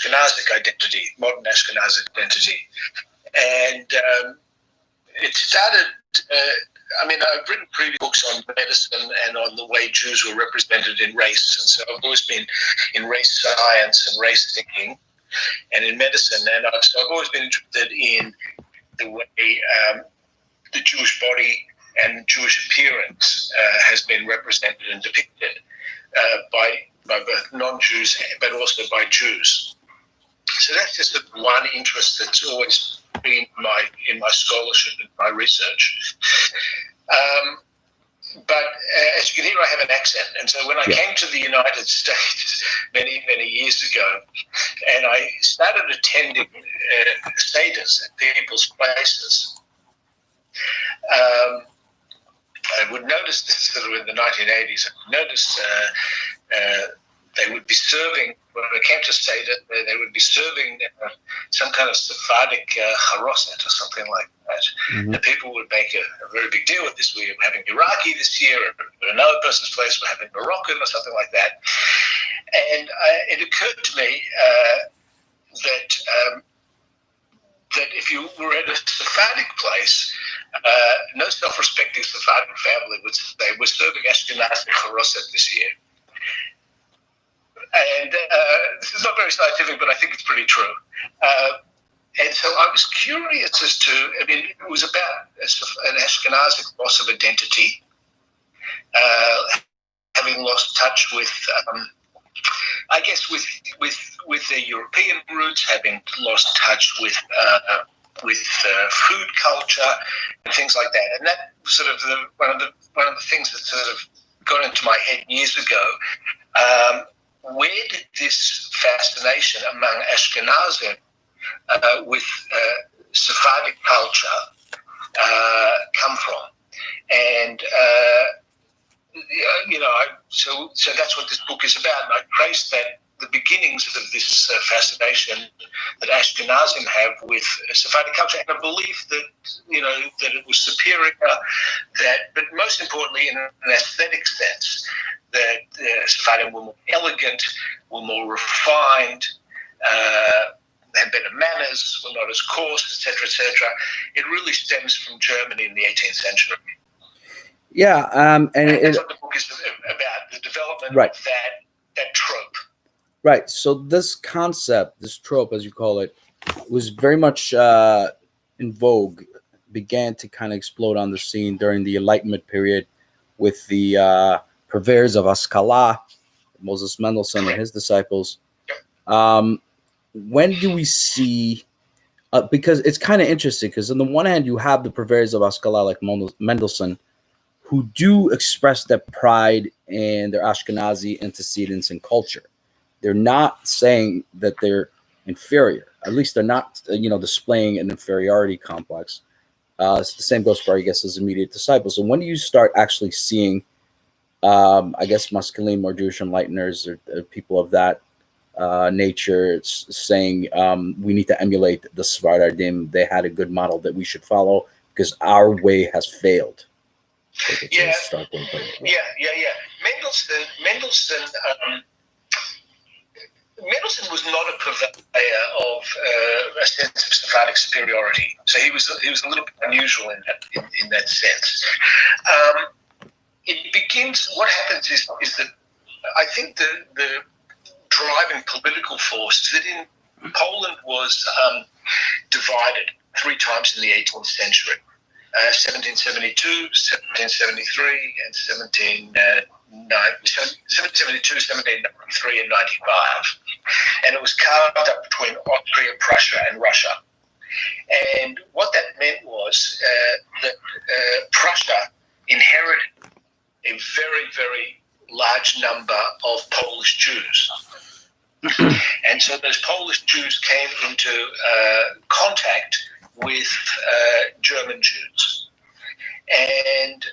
Ashkenazic identity, modern Ashkenazic identity. And it started, I've written previous books on medicine and on the way Jews were represented in race. And so I've always been in race science and race thinking and in medicine. And so I've always been interested in the way the Jewish body and Jewish appearance has been represented and depicted by both non-Jews but also by Jews. So that's just one interest that's always been in my scholarship and my research. But as you can hear, I have an accent. And so when I came to the United States many, many years ago, and I started attending seders at people's places, I would notice this sort of in the 1980s. I would notice they would be serving, when I came to Seder, they would be serving some kind of Sephardic charoset or something like that. Mm-hmm. And people would make a very big deal with this. We were having Iraqi this year, or at another person's place we're having Moroccan or something like that. And it occurred to me that if you were at a Sephardic place, no self-respecting Sephardic family would say, we're serving Ashkenazi charoset this year. And this is not very scientific, but I think it's pretty true. And so I was curious as to, it was about an Ashkenazic loss of identity, having lost touch with, I guess, with their European roots, having lost touch with food culture and things like that. And that was sort of one of the things that sort of got into my head years ago. Where did this fascination among Ashkenazim with Sephardic culture come from? And so that's what this book is about. And I traced the beginnings of this fascination that Ashkenazim have with Sephardic culture, and a belief that that it was superior. But most importantly, in an aesthetic sense, that Sephardim were more elegant, were more refined, had better manners, were not as coarse, etc., etc. It really stems from Germany in the 18th century. Yeah, and that's what the book is about, the development of that trope. Right. So this concept, this trope, as you call it, was very much in vogue, began to kind of explode on the scene during the Enlightenment period with the purveyors of Haskalah, Moses Mendelssohn and his disciples. When do we see, because it's kind of interesting, because on the one hand, you have the purveyors of Haskalah like Mendelssohn, who do express their pride in their Ashkenazi antecedents and culture. They're not saying that they're inferior. At least they're not, displaying an inferiority complex. The same goes for, I guess, his immediate disciples. So when do you start actually seeing, I guess, masculine or Jewish enlighteners or people of that nature saying we need to emulate the Sephardim? They had a good model that we should follow because our way has failed. Yeah. Mendelssohn was not a purveyor of a sense of Sephardic superiority, so he was a little bit unusual in that sense. It begins. What happens is that I think the driving political force is that in Poland was divided 3 times in the 18th century. 1772, 1773, and 1772, 1793, and 95. And it was carved up between Austria, Prussia, and Russia. And what that meant was that Prussia inherited a very, very large number of Polish Jews. And so those Polish Jews came into contact with German Jews. And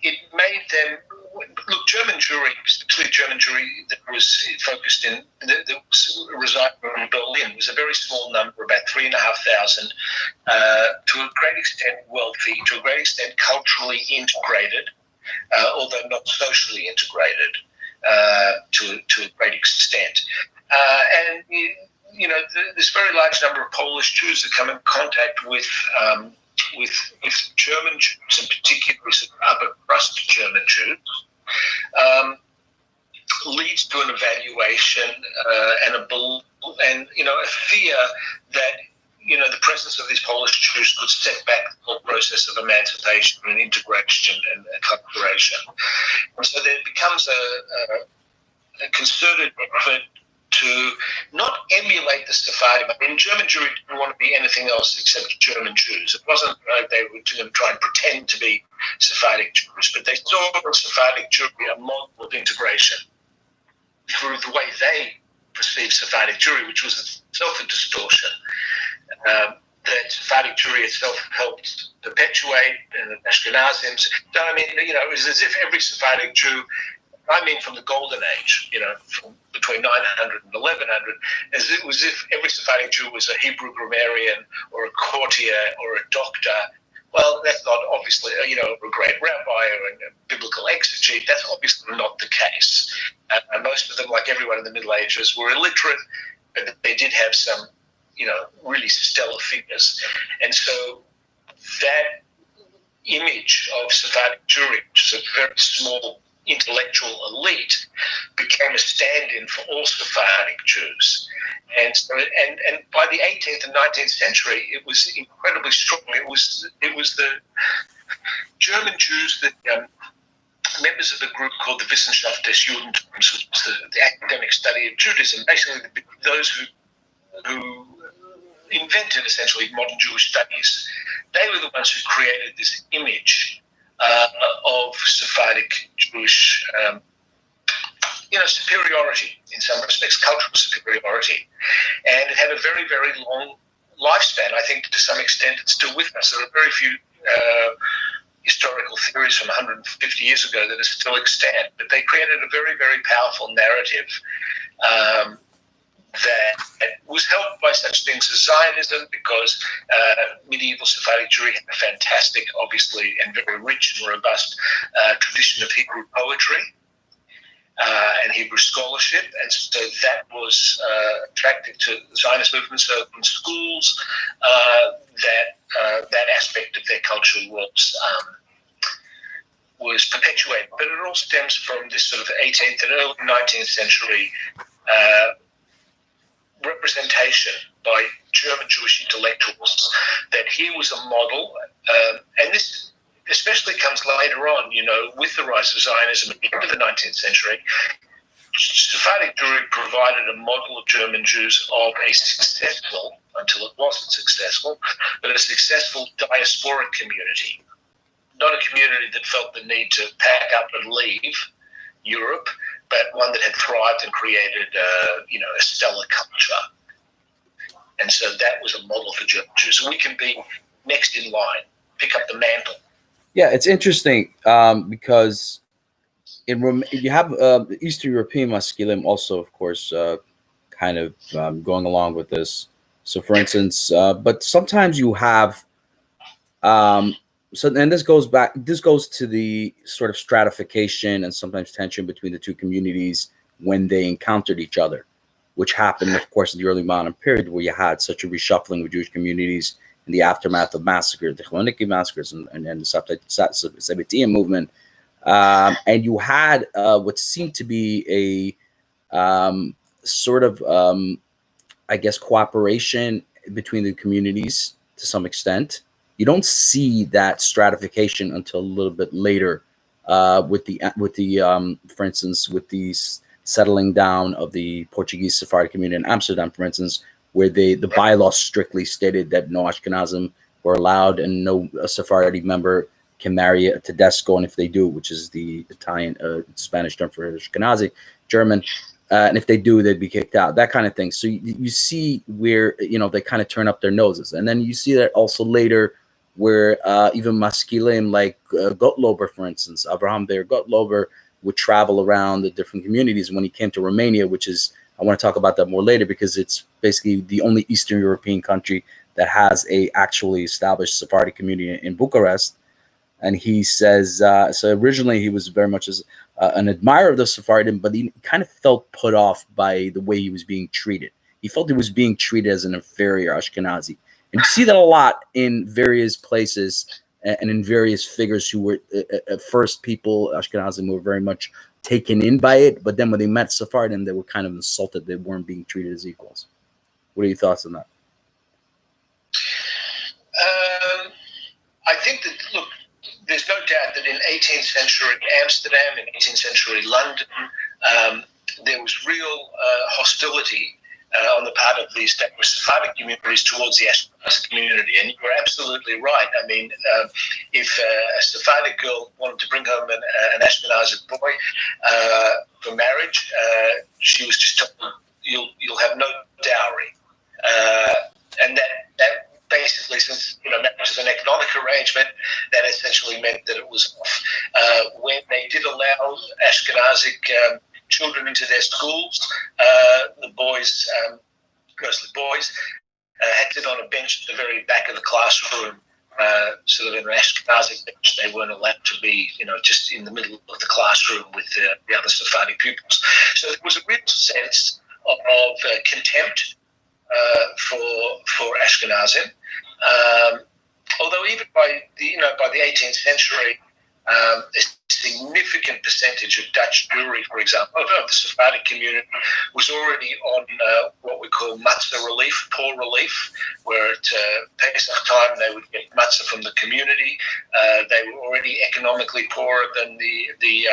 it made them, look, German Jewry, particularly German Jewry that was focused in, that was residing in Berlin, was a very small number, about 3,500, to a great extent wealthy, to a great extent culturally integrated, although not socially integrated. to a great extent. And this very large number of Polish Jews that come in contact with German Jews, in particular upper crust German Jews, leads to an evaluation and a fear that the presence of these Polish Jews could set back the whole process of emancipation and integration and acculturation. And so there becomes a concerted effort to not emulate the Sephardi. I mean, German Jewry didn't want to be anything else except German Jews. It wasn't like they were going to try and pretend to be Sephardic Jews, but they saw in Sephardic Jewry a model of integration through the way they perceived Sephardic Jewry, which was itself a distortion. That Sephardic Jewry itself helped perpetuate, and Ashkenazim. So, I mean, it was as if every Sephardic Jew, from the Golden Age, from between 900 and 1100, as it was if every Sephardic Jew was a Hebrew grammarian or a courtier or a doctor. Well, that's not obviously, a great rabbi or a biblical exegete. That's obviously not the case. Most of them, like everyone in the Middle Ages, were illiterate, but they did have some, really stellar figures. And so that image of Sephardic Jewry, which is a very small intellectual elite, became a stand-in for all Sephardic Jews. And so, and by the 18th and 19th century, it was incredibly strong. It was the German Jews that members of the group called the Wissenschaft des Judentums, which was the academic study of Judaism, basically those who invented essentially modern Jewish studies. They were the ones who created this image of Sephardic Jewish, superiority in some respects, cultural superiority. And it had a very, very long lifespan. I think to some extent it's still with us. There are very few historical theories from 150 years ago that are still extant, but they created a very, very powerful narrative that was helped by such things as Zionism, because medieval Sephardic Jewry had a fantastic, obviously, and very rich and robust tradition of Hebrew poetry and Hebrew scholarship, and so that was attractive to the Zionist movement. So in schools, that aspect of their culture was perpetuated, but it all stems from this sort of 18th and early 19th century representation by German Jewish intellectuals that here was a model, and this especially comes later on, with the rise of Zionism at the end of the 19th century. Sephardic Jewry provided a model of German Jews of a successful, until it wasn't successful, but a successful diasporic community. Not a community that felt the need to pack up and leave Europe, but one that had thrived and created, a stellar culture. And so that was a model for German Jews. So we can be next in line, pick up the mantle. Yeah, it's interesting because you have the Eastern European masculine also, of course, kind of going along with this. So, for instance, but sometimes you have and this goes to the sort of stratification and sometimes tension between the two communities when they encountered each other, which happened, of course, in the early modern period, where you had such a reshuffling of Jewish communities in the aftermath of massacres, the Chroniki massacres, and the Sephardic movement. And you had what seemed to be a sort of, cooperation between the communities to some extent. You don't see that stratification until a little bit later, with the for instance, with the settling down of the Portuguese Sephardic community in Amsterdam, for instance, where the bylaws strictly stated that no Ashkenazim were allowed and no Sephardi member can marry a Tedesco, and if they do, which is the Italian, Spanish term for Ashkenazi, German, and if they do, they'd be kicked out, that kind of thing. So you see where, they kind of turn up their noses. And then you see that also later where even maskilim like Gottlober, for instance, Abraham Beer Gottlober, would travel around the different communities. When he came to Romania, which is, I want to talk about that more later, because it's basically the only Eastern European country that has a actually established Sephardic community in Bucharest. And he says, so originally he was very much an admirer of the Sephardim, but he kind of felt put off by the way he was being treated. He felt he was being treated as an inferior Ashkenazi. And you see that a lot in various places and in various figures who were, at first, people, Ashkenazim, were very much taken in by it. But then when they met Sephardim, they were kind of insulted. They weren't being treated as equals. What are your thoughts on that? I think that, look, there's no doubt that in 18th century Amsterdam, in 18th century London, there was real hostility on the part of the established Sephardic communities towards the Ashkenazi community. And you were absolutely right. I mean, if a Sephardic girl wanted to bring home an Ashkenazi boy for marriage, she was just told, you'll have no dowry. And that basically, since marriage is an economic arrangement, that essentially meant that it was off. When they did allow Ashkenazic children into their schools, the boys, mostly boys, had to sit on a bench at the very back of the classroom, sort of in an Ashkenazic bench. They weren't allowed to be, just in the middle of the classroom with the other Sephardic pupils. So there was a real sense of contempt for Ashkenazim. Although even by the 18th century, a significant percentage of Dutch Jewry, for example, of the Sephardic community, was already on what we call matzah relief, poor relief, where at Pesach time they would get matzah from the community. They were already economically poorer than the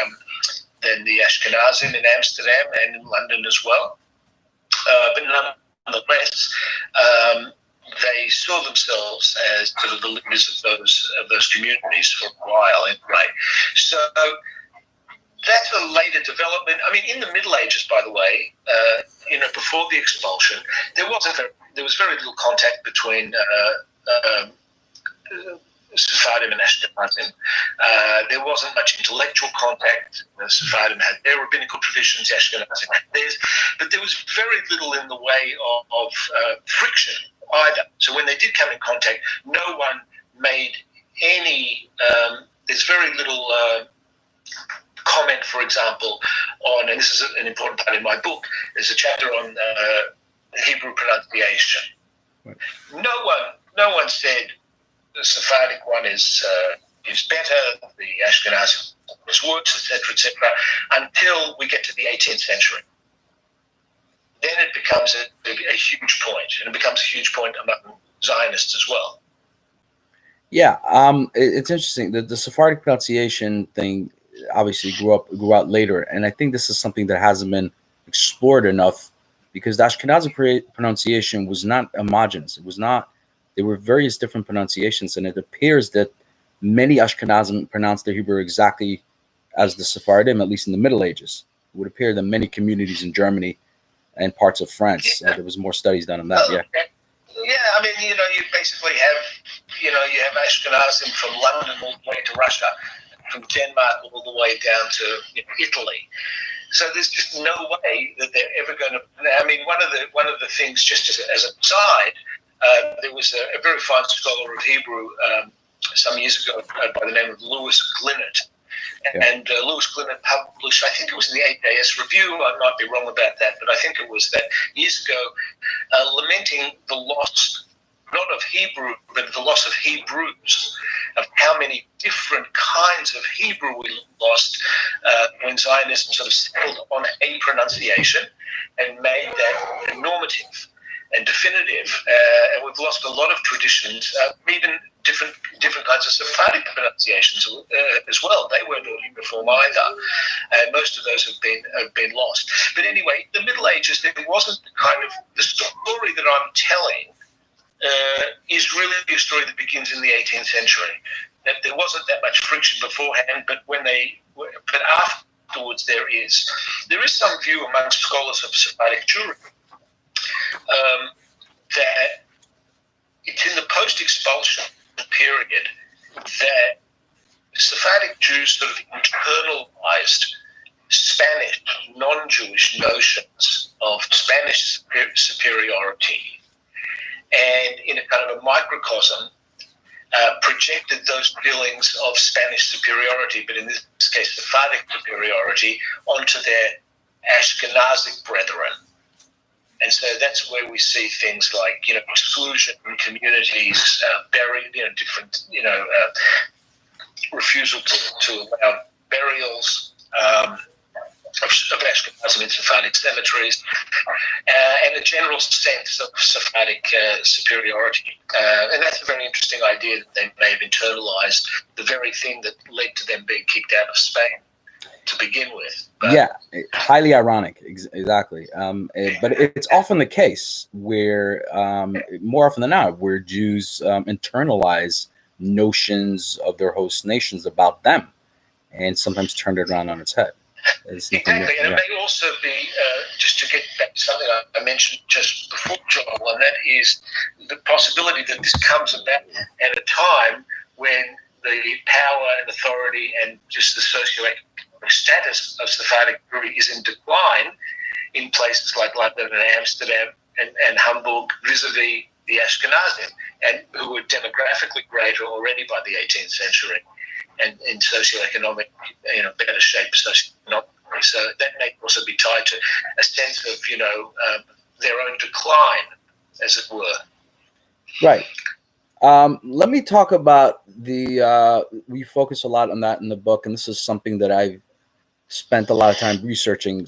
Ashkenazim in Amsterdam and in London as well. But nonetheless, they saw themselves as sort of the leaders of those communities for a while anyway. So that's a later development. I mean, in the Middle Ages, by the way, before the expulsion, there was very little contact between Sephardim and Ashkenazim. There wasn't much intellectual contact. The Sephardim had their rabbinical traditions, Ashkenazim had theirs, but there was very little in the way of friction either. So when they did come in contact, no one made any, there's very little comment, for example, on, and this is an important part in my book, there's a chapter on Hebrew pronunciation. Right. No one said the Sephardic one is better, the Ashkenazi is worse, etc., until we get to the 18th century. Then it becomes a huge point, and it becomes a huge point among Zionists as well. Yeah, it's interesting. The Sephardic pronunciation thing obviously grew out later, and I think this is something that hasn't been explored enough, because the Ashkenazi pronunciation was not homogeneous. It was not. There were various different pronunciations, and it appears that many Ashkenazim pronounced their Hebrew exactly as the Sephardim, at least in the Middle Ages. It would appear that many communities in Germany and parts of France, there was more studies done on that. Yeah. Yeah, I mean, you basically have, you have Ashkenazim from London all the way to Russia, from Denmark all the way down to Italy. So there's just no way that they're ever going to. I mean, one of the things, just as an aside, there was a very fine scholar of Hebrew some years ago by the name of Louis Glynnett. And Louis Glynnett published, I think it was in the 8AS Review, I might be wrong about that, but I think it was that years ago, lamenting the loss, not of Hebrew, but the loss of Hebrews, of how many different kinds of Hebrew we lost when Zionism sort of settled on a pronunciation and made that normative and definitive. And we've lost a lot of traditions, even different kinds of Sephardic pronunciations as well. They weren't all uniform either, and most of those have been lost. But anyway, the Middle Ages, there wasn't the story that I'm telling is really a story that begins in the 18th century. That there wasn't that much friction beforehand, but afterwards there is some view among scholars of Sephardic Jewry that it's in the post-expulsion period that Sephardic Jews sort of internalized Spanish, non-Jewish notions of Spanish superiority, and in a kind of a microcosm, projected those feelings of Spanish superiority, but in this this case Sephardic superiority, onto their Ashkenazic brethren. And so that's where we see things like, exclusion in communities, different, refusal to allow burials of Ashkenazim in Sephardic cemeteries, and a general sense of Sephardic superiority. And that's a very interesting idea that they may have internalized, the very thing that led to them being kicked out of Spain to begin with. But, highly ironic, exactly. But it's often the case where, more often than not, where Jews internalize notions of their host nations about them, and sometimes turn it around on its head. Exactly, and it may also be, just to get back to something I mentioned just before, Joel, and that is the possibility that this comes about at a time when the power and authority and just the socioeconomic status of Sephardic Jewry is in decline in places like London and Amsterdam and Hamburg vis-a-vis the Ashkenazim, and who were demographically greater already by the 18th century and in socioeconomic, better shape socioeconomically. So that may also be tied to a sense of, their own decline, as it were. Right. Let me talk about we focus a lot on that in the book, and this is something that I've spent a lot of time researching.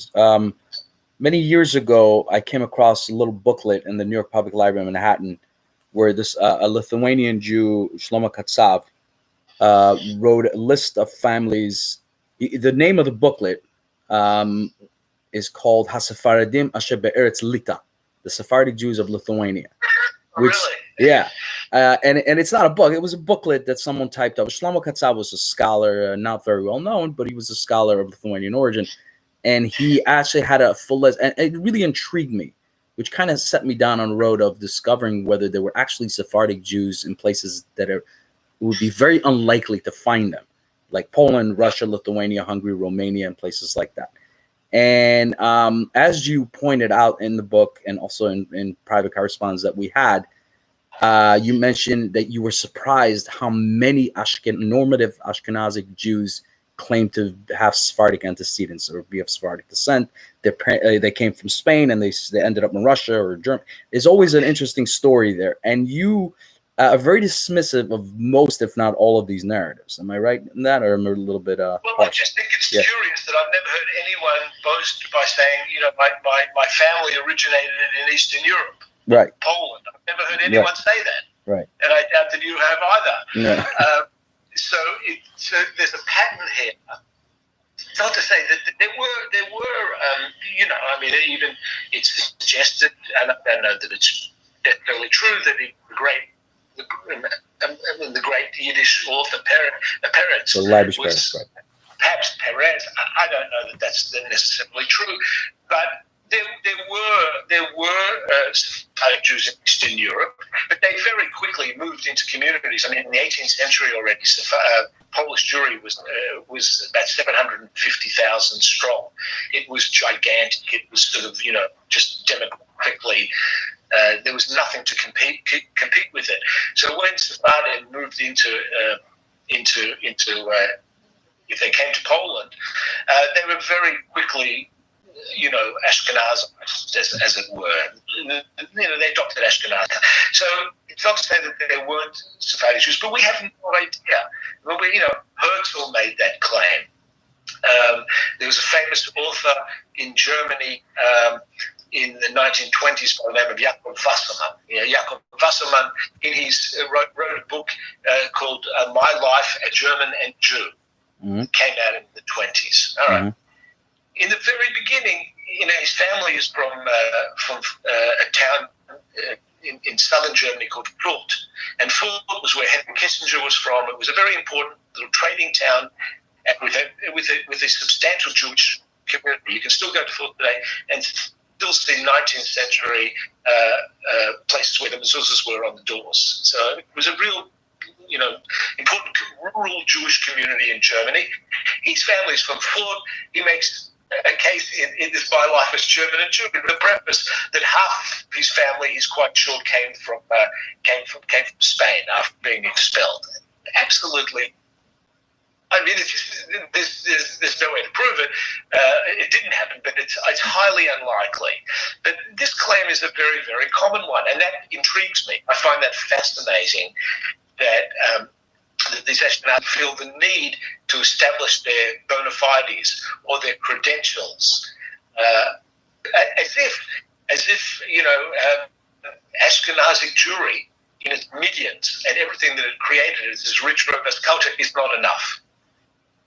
Many years ago, I came across a little booklet in the New York Public Library in Manhattan where this a Lithuanian Jew, Shlomo Katsav, wrote a list of families. The name of the booklet is called HaSephardim Asher Be'eretz Lita, the Sephardic Jews of Lithuania. Which, really? Yeah. And it's not a book. It was a booklet that someone typed up. Shlomo Katsav was a scholar, not very well known, but he was a scholar of Lithuanian origin. And he actually had a full list. And it really intrigued me, which kind of set me down on the road of discovering whether there were actually Sephardic Jews in places that it would be very unlikely to find them, like Poland, Russia, Lithuania, Hungary, Romania, and places like that. And as you pointed out in the book and also in private correspondence that we had, you mentioned that you were surprised how many normative Ashkenazic Jews claim to have Sephardic antecedents or be of Sephardic descent. They came from Spain and they ended up in Russia or Germany. There's always an interesting story there. And you are very dismissive of most, if not all, of these narratives. Am I right in that, or am I a little bit Well, I just think it's curious that I've never heard anyone boast by saying, my family originated in Eastern Europe. Right. Poland. I've never heard anyone say that. Right. And I doubt that you have either. No. So there's a pattern here. It's not to say that there were, even it's suggested, and I don't know that it's necessarily true, that the great Yiddish author Peretz, so Labish Peretz, right? Perhaps Perez. I don't know that that's necessarily true, but there were Sephardic Jews in Eastern Europe, but they very quickly moved into communities. I mean, in the 18th century already, Polish Jewry was about 750,000 strong. It was gigantic. It was sort of, just demographically, there was nothing to compete with it. So when Sephardi moved into if they came to Poland, they were very quickly, Ashkenazized, as it were. They adopted Ashkenaz. So it's not to say that there weren't Sephardic Jews, but we have no idea. Well, Herzl made that claim. There was a famous author in Germany in the 1920s by the name of Jakob Wassermann. Jakob Wassermann, wrote a book called My Life, a German and Jew. Mm-hmm. Came out in the 20s. All right. Mm-hmm. In the very beginning, his family is from a town in southern Germany called Fürth, and Fürth was where Henry Kissinger was from. It was a very important little trading town, and with a substantial Jewish community. You can still go to Fürth today and still see 19th century places where the mezuzahs were on the doors. So it was a real, important rural Jewish community in Germany. His family is from Fürth. He makes a case in this My Life as German and Jew, with the preface that half of his family, he's quite sure, came from Spain after being expelled. Absolutely I mean, there's no way to prove it. It didn't happen, but it's highly unlikely. But this claim is a very, very common one, and that intrigues me. I find that fascinating that these Ashkenazi feel the need to establish their bona fides or their credentials, as if Ashkenazic Jewry in its millions and everything that it created as this rich, robust culture is not enough.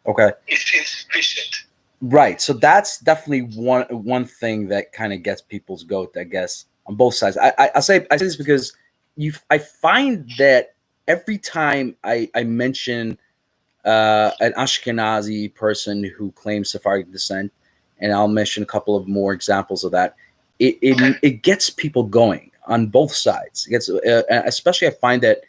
Okay. It's insufficient. Right. So that's definitely one thing that kind of gets people's goat, I guess, on both sides. I say this because I find that every time I mention an Ashkenazi person who claims Sephardic descent, and I'll mention a couple of more examples of that, it gets people going on both sides. It gets, especially I find that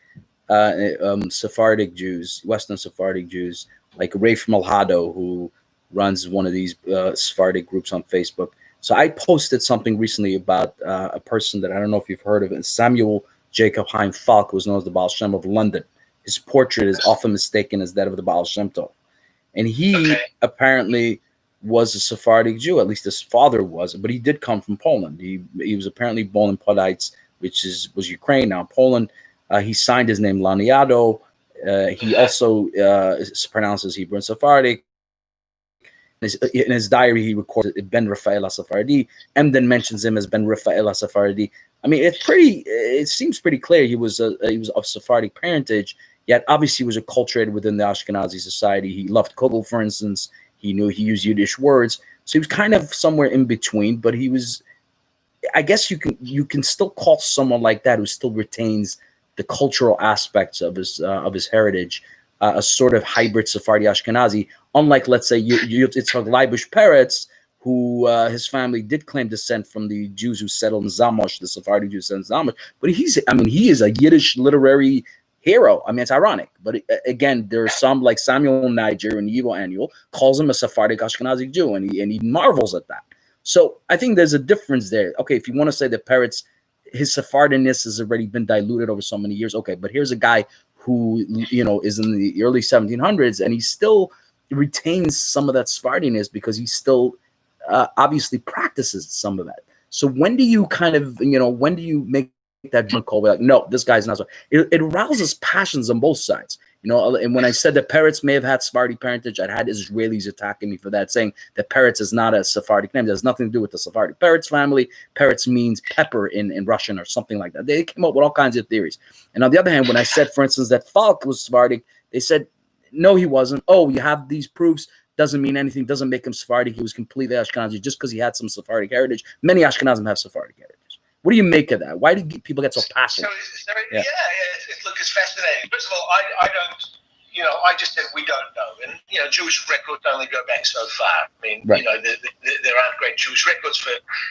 Sephardic Jews, Western Sephardic Jews, like Rafe Malhado, who runs one of these Sephardic groups on Facebook. So I posted something recently about a person that I don't know if you've heard of it, Samuel Jacob Haim Falk, who was known as the Baal Shem of London. His portrait is often mistaken as that of the Baal Shem Tov. And he apparently was a Sephardic Jew, at least his father was, but he did come from Poland. He was apparently born in Podaice, which was Ukraine, now Poland. He signed his name Laniado. He also pronounces Hebrew and Sephardic. In his diary, he recorded Ben Rafael Sephardi, and then mentions him as Ben Rafael Sephardi. I mean, it seems pretty clear he was of Sephardic parentage, yet obviously he was acculturated within the Ashkenazi society. He loved Kugel, for instance. He used Yiddish words. So he was kind of somewhere in between, but he was, I guess you can still call someone like that who still retains the cultural aspects of his heritage, a sort of hybrid Sephardi Ashkenazi. Unlike, let's say, Yitzhak Leibush Peretz, who his family did claim descent from the Jews who settled in Zamosh, the Sephardi Jews in Zamosh. But he is a Yiddish literary hero. I mean, it's ironic. But again, there are some like Samuel Niger and Yivo Annual calls him a Sephardic Ashkenazi Jew, and he marvels at that. So I think there's a difference there. Okay, if you want to say that Peretz, his Sephardiness has already been diluted over so many years. Okay, but here's a guy who is in the early 1700s, and he still retains some of that Sephardiness because he still obviously practices some of that. So when do you when do you make that call? Like, no, this guy's not. It arouses passions on both sides. And when I said that Peretz may have had Sephardi parentage, I had Israelis attacking me for that, saying that Peretz is not a Sephardic name. It has nothing to do with the Sephardi Peretz family. Peretz means pepper in Russian or something like that. They came up with all kinds of theories. And on the other hand, when I said, for instance, that Falk was Sephardic, they said, no, he wasn't. Oh, you have these proofs. Doesn't mean anything. Doesn't make him Sephardic. He was completely Ashkenazi just because he had some Sephardic heritage. Many Ashkenazim have Sephardic heritage. What do you make of that? Why do people get so passionate? Look, it's fascinating. First of all, I don't, I just said we don't know. And, Jewish records only go back so far. I mean, right. There aren't great Jewish records for,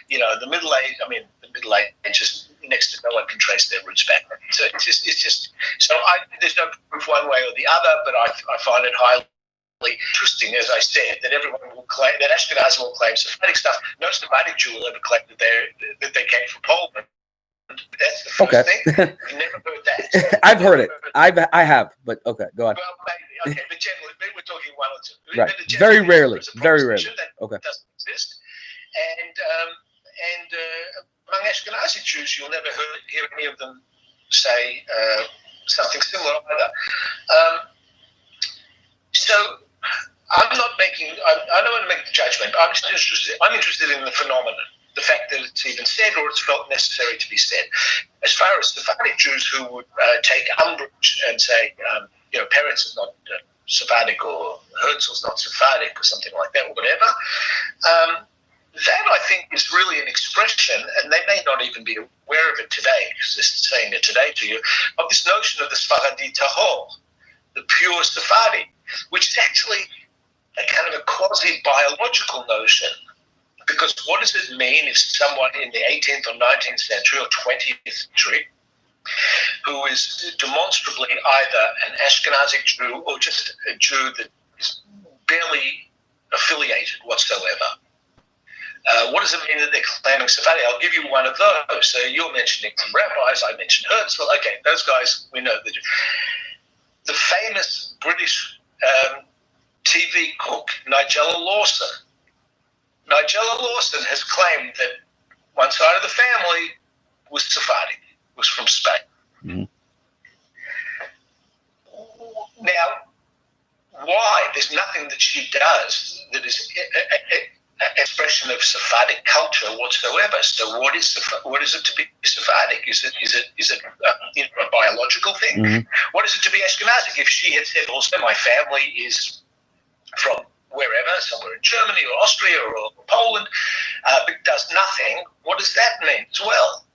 the Middle Age. I mean, the Middle Age, just next to no one can trace their roots back. So there's no proof one way or the other, but I find it highly interesting, as I said, that everyone will claim, that Ashkenazim will claim Sephardic stuff. No Sephardic Jew will ever claim that they came from Poland. That's the first thing. I've never heard that. I've heard it. I have, but okay, go on. Well, maybe. Okay, but generally, we're talking one or two. Right. Very rarely. Very rarely. That doesn't exist. And among Ashkenazi Jews, you'll never hear any of them say something similar either. So I'm not making. I don't want to make the judgment. I'm interested in the phenomenon, the fact that it's even said or it's felt necessary to be said. As far as Sephardic Jews who would take umbrage and say, Peretz is not Sephardic or Herzl's not Sephardic or something like that, or whatever, that I think is really an expression, and they may not even be aware of it today, because they're saying it today to you, of this notion of the Sephardi Tahor, the pure Sephardi, which is actually a kind of a quasi-biological notion. Because what does it mean if someone in the 18th or 19th century or 20th century who is demonstrably either an Ashkenazic Jew or just a Jew that is barely affiliated whatsoever? What does it mean that they're claiming Sephardi? I'll give you one of those. So you're mentioning some rabbis. I mentioned Herzl. Okay, those guys, we know. The famous British TV cook Nigella Lawson. Nigella Lawson has claimed that one side of the family was Sephardic, was from Spain. Mm-hmm. Now, why? There's nothing that she does that is an expression of Sephardic culture whatsoever. So, what is it to be Sephardic? Is it a biological thing? Mm-hmm. What is it to be Ashkenazic? If she had said also, my family is from wherever, somewhere in Germany or Austria or Poland, but does nothing, what does that mean as well?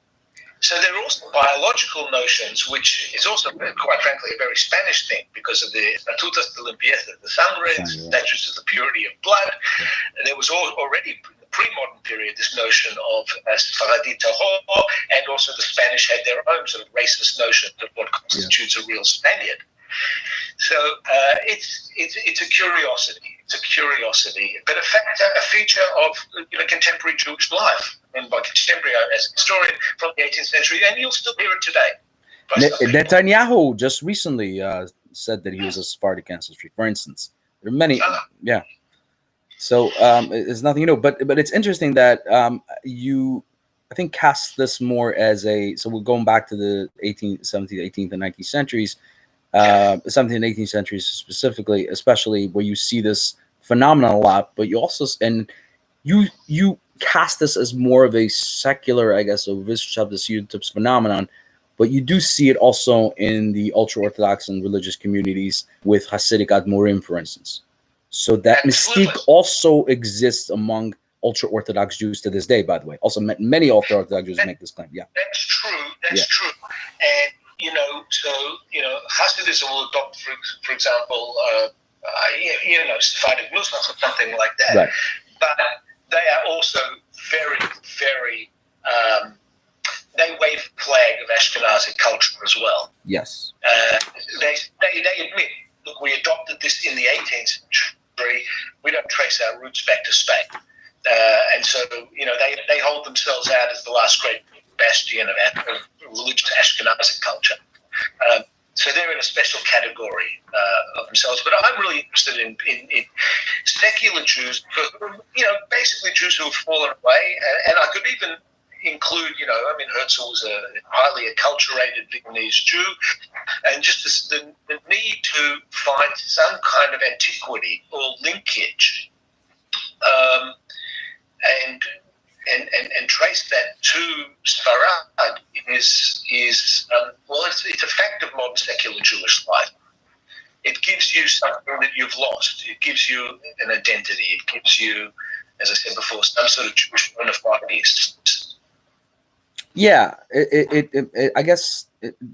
So there are also biological notions, which is also, quite frankly, a very Spanish thing because of the estatutos de limpieza de sangre, statutes of the purity of blood. Yeah. There was already in the pre-modern period this notion of Sephardi tahor, and also the Spanish had their own sort of racist notion of what constitutes a real Spaniard. So it's a curiosity. It's a curiosity, but a feature of contemporary Jewish life. And by contemporary, as a historian from the 18th century, and you'll still hear it today. Netanyahu just recently said that he was a Sephardic ancestry, for instance. There are many, yeah. So it's nothing, but it's interesting that you, I think, cast this more as so we're going back to the 18th, 17th, 18th, and 19th centuries, 17th and 18th centuries specifically, especially where you see this phenomenon a lot, but you also, and you cast this as more of a secular, I guess, a Vish of the stereotypes phenomenon, but you do see it also in the ultra-Orthodox and religious communities with Hasidic Admorim, for instance. So that mystique also exists among ultra-Orthodox Jews to this day, by the way. Also, many ultra-Orthodox Jews make this claim. Yeah, that's true. That's true. And Hasidism will adopt, for example, Sephardic Muslims or something like that. Right. But they are also very, very. They wave the flag of Ashkenazi culture as well. Yes. They admit, look, we adopted this in the 18th century. We don't trace our roots back to Spain, and so they hold themselves out as the last great bastion of religious Ashkenazi culture. So they're in a special category of themselves. But I'm really interested in secular Jews, basically Jews who have fallen away. And I could even include, Herzl was a highly acculturated Viennese Jew, and just the need to find some kind of antiquity or linkage, and trace that to Sfarad is it's a fact of modern secular Jewish life. It gives you something that you've lost. It gives you an identity. It gives you, as I said before, some sort of Jewish bona fides. Yeah, I guess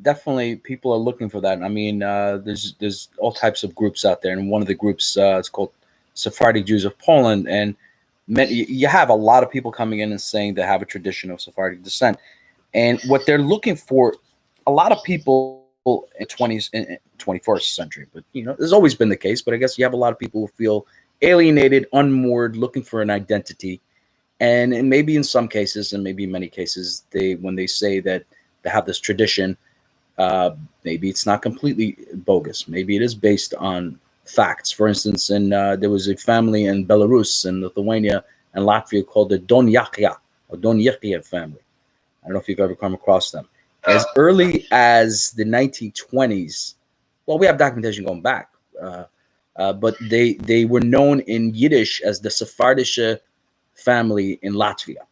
definitely people are looking for that. I mean, there's all types of groups out there, and one of the groups it's called Sephardic Jews of Poland, and you have a lot of people coming in and saying they have a tradition of Sephardic descent, and what they're looking for, a lot of people in 20th and 21st century, but there's always been the case, but I guess you have a lot of people who feel alienated, unmoored, looking for an identity. And maybe in some cases, and maybe in many cases, when they say that they have this tradition, maybe it's not completely bogus. Maybe it is based on facts. For instance, there was a family in Belarus and Lithuania and Latvia called the Don Yachya or Don Yachya family. I don't know if you've ever come across them. As early as the 1920s, well, we have documentation going back, but they were known in Yiddish as the Sephardische family in Latvia.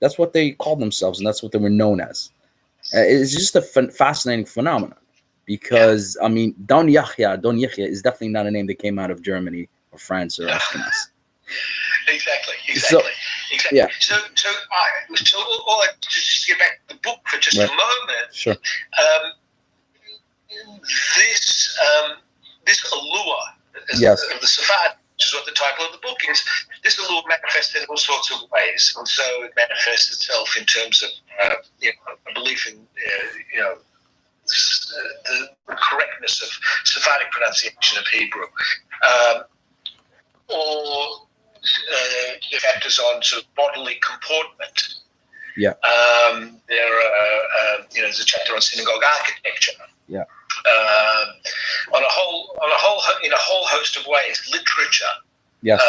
That's what they called themselves, and that's what they were known as. It's just a fascinating phenomenon because, I mean, Don Yachya is definitely not a name that came out of Germany or France or Ashkenaz. Exactly. So, yeah. So just to get back to the book for just a moment. Sure. This allure of the Sephardi, which is what the title of the book is, this allure manifests in all sorts of ways. And so it manifests itself in terms of a belief in the correctness of Sephardic pronunciation of Hebrew, or chapters on sort of bodily comportment. Yeah. There's a chapter on synagogue architecture. Yeah. in a whole host of ways. Literature, Yes.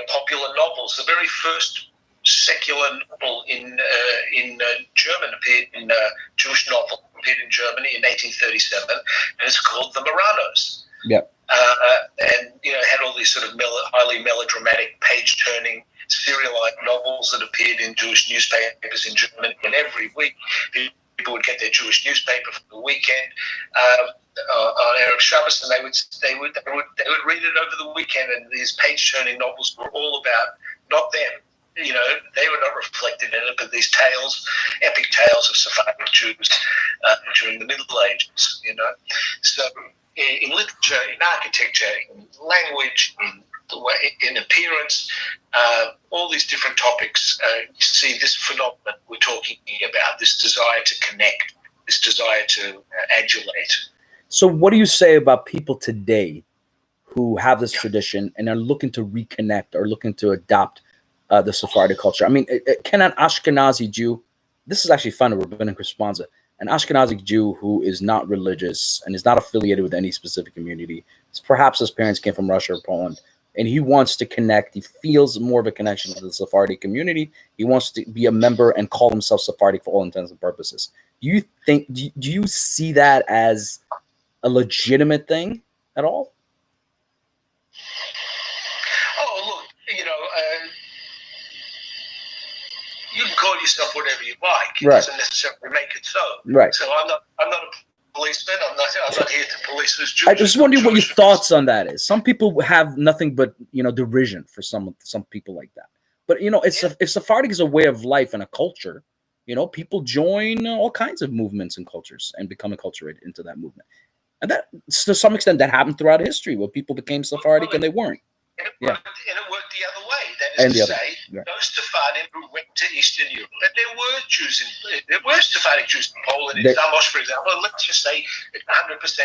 Popular novels. The very first secular novel in German appeared in Jewish novel appeared in Germany in 1837, and it's called The Marranos. Yeah. And had all these sort of highly melodramatic, page-turning, serialized novels that appeared in Jewish newspapers in Germany, and every week people would get their Jewish newspaper for the weekend on Erev Shabbos, and they would read it over the weekend. And these page-turning novels were all about not them. They were not reflected in it, but these tales, epic tales of Sephardic Jews during the Middle Ages. So in literature, in architecture, in language, in appearance, all these different topics, you see this phenomenon we're talking about, this desire to connect, this desire to adulate. So what do you say about people today who have this tradition and are looking to reconnect or looking to adopt the Sephardic culture? I mean, can an Ashkenazi Jew, this is actually fun, a rabbinic response, an Ashkenazi Jew who is not religious and is not affiliated with any specific community, perhaps his parents came from Russia or Poland, and he wants to connect, he feels more of a connection to the Sephardic community, he wants to be a member and call himself Sephardic for all intents and purposes. Do you see that as a legitimate thing at all? Oh, look, you can call yourself whatever you like. It doesn't necessarily make it so. Right. So I'm not a policeman. I'm not here to police who's Jewish. I just wonder what your thoughts on that is. Some people have nothing but derision for some people like that. But if Sephardic is a way of life and a culture, people join all kinds of movements and cultures and become acculturated into that movement. And that, to some extent, that happened throughout history, where people became Sephardic and they weren't. And it worked the other way. That is to say, those Sephardim who went to Eastern Europe, and there were Sephardic Jews in Poland, in Zamość, for example, and let's just say 100%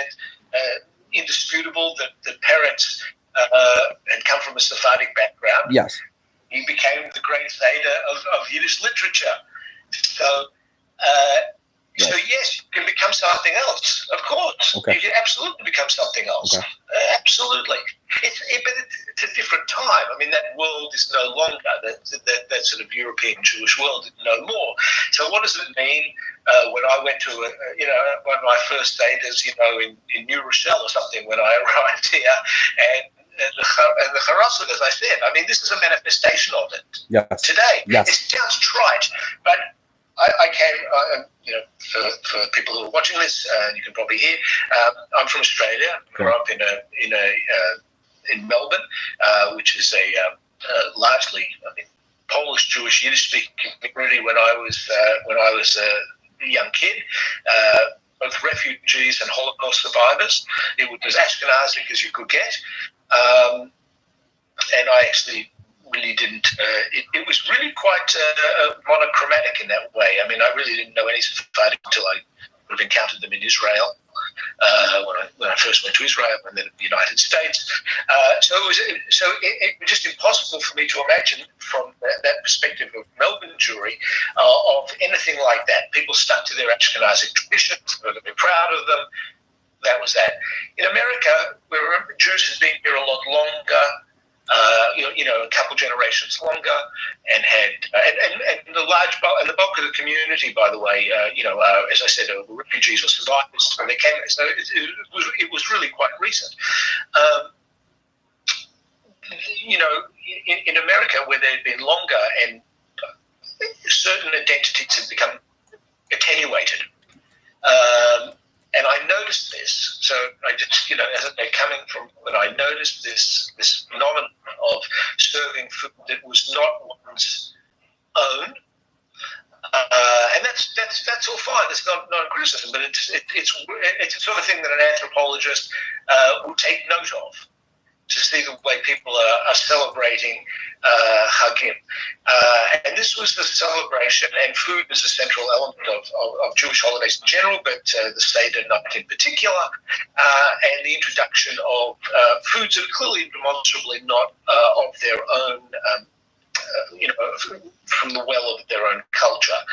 indisputable that parents had come from a Sephardic background. Yes. He became the great Zayda of Yiddish literature. So yes, you can become something else. Of course, you can absolutely become something else. Okay. Absolutely. But it's a different time. I mean, that world is no longer that sort of European Jewish world is no more. So what does it mean when I went to one of my first Seder's, in New Rochelle or something when I arrived here, and the Harasset, as I said, I mean, this is a manifestation of it today. Yes. It sounds trite, but I came, for people who are watching this, you can probably hear, I'm from Australia. I grew up in Melbourne, which is a largely, Polish Jewish Yiddish speaking community when I was a young kid. Both refugees and Holocaust survivors. It was as Ashkenazic as you could get, and I actually really didn't. It was really quite monochromatic in that way. I mean, I really didn't know any Sephardic until I would have encountered them in Israel when I first went to Israel and then the United States. So it was just impossible for me to imagine from that perspective of Melbourne Jewry of anything like that. People stuck to their Ashkenazic traditions. They were going to be proud of them. That was that. In America, where Jews had been here a lot longer. A couple generations longer, and had and the bulk of the community, by the way, as I said, were refugees or survivors when they came. So it was really quite recent. In America, where they'd been longer, and certain identities had become attenuated. And I noticed this, so I just, as they're coming from, when I noticed this phenomenon of serving food that was not one's own, and that's all fine. It's not a criticism, but it's the sort of thing that an anthropologist will take note of, to see the way people are celebrating Hagim. And this was the celebration, and food is a central element of Jewish holidays in general, but the Seder night in particular, and the introduction of foods that are clearly demonstrably not of their own, from the well of their own culture.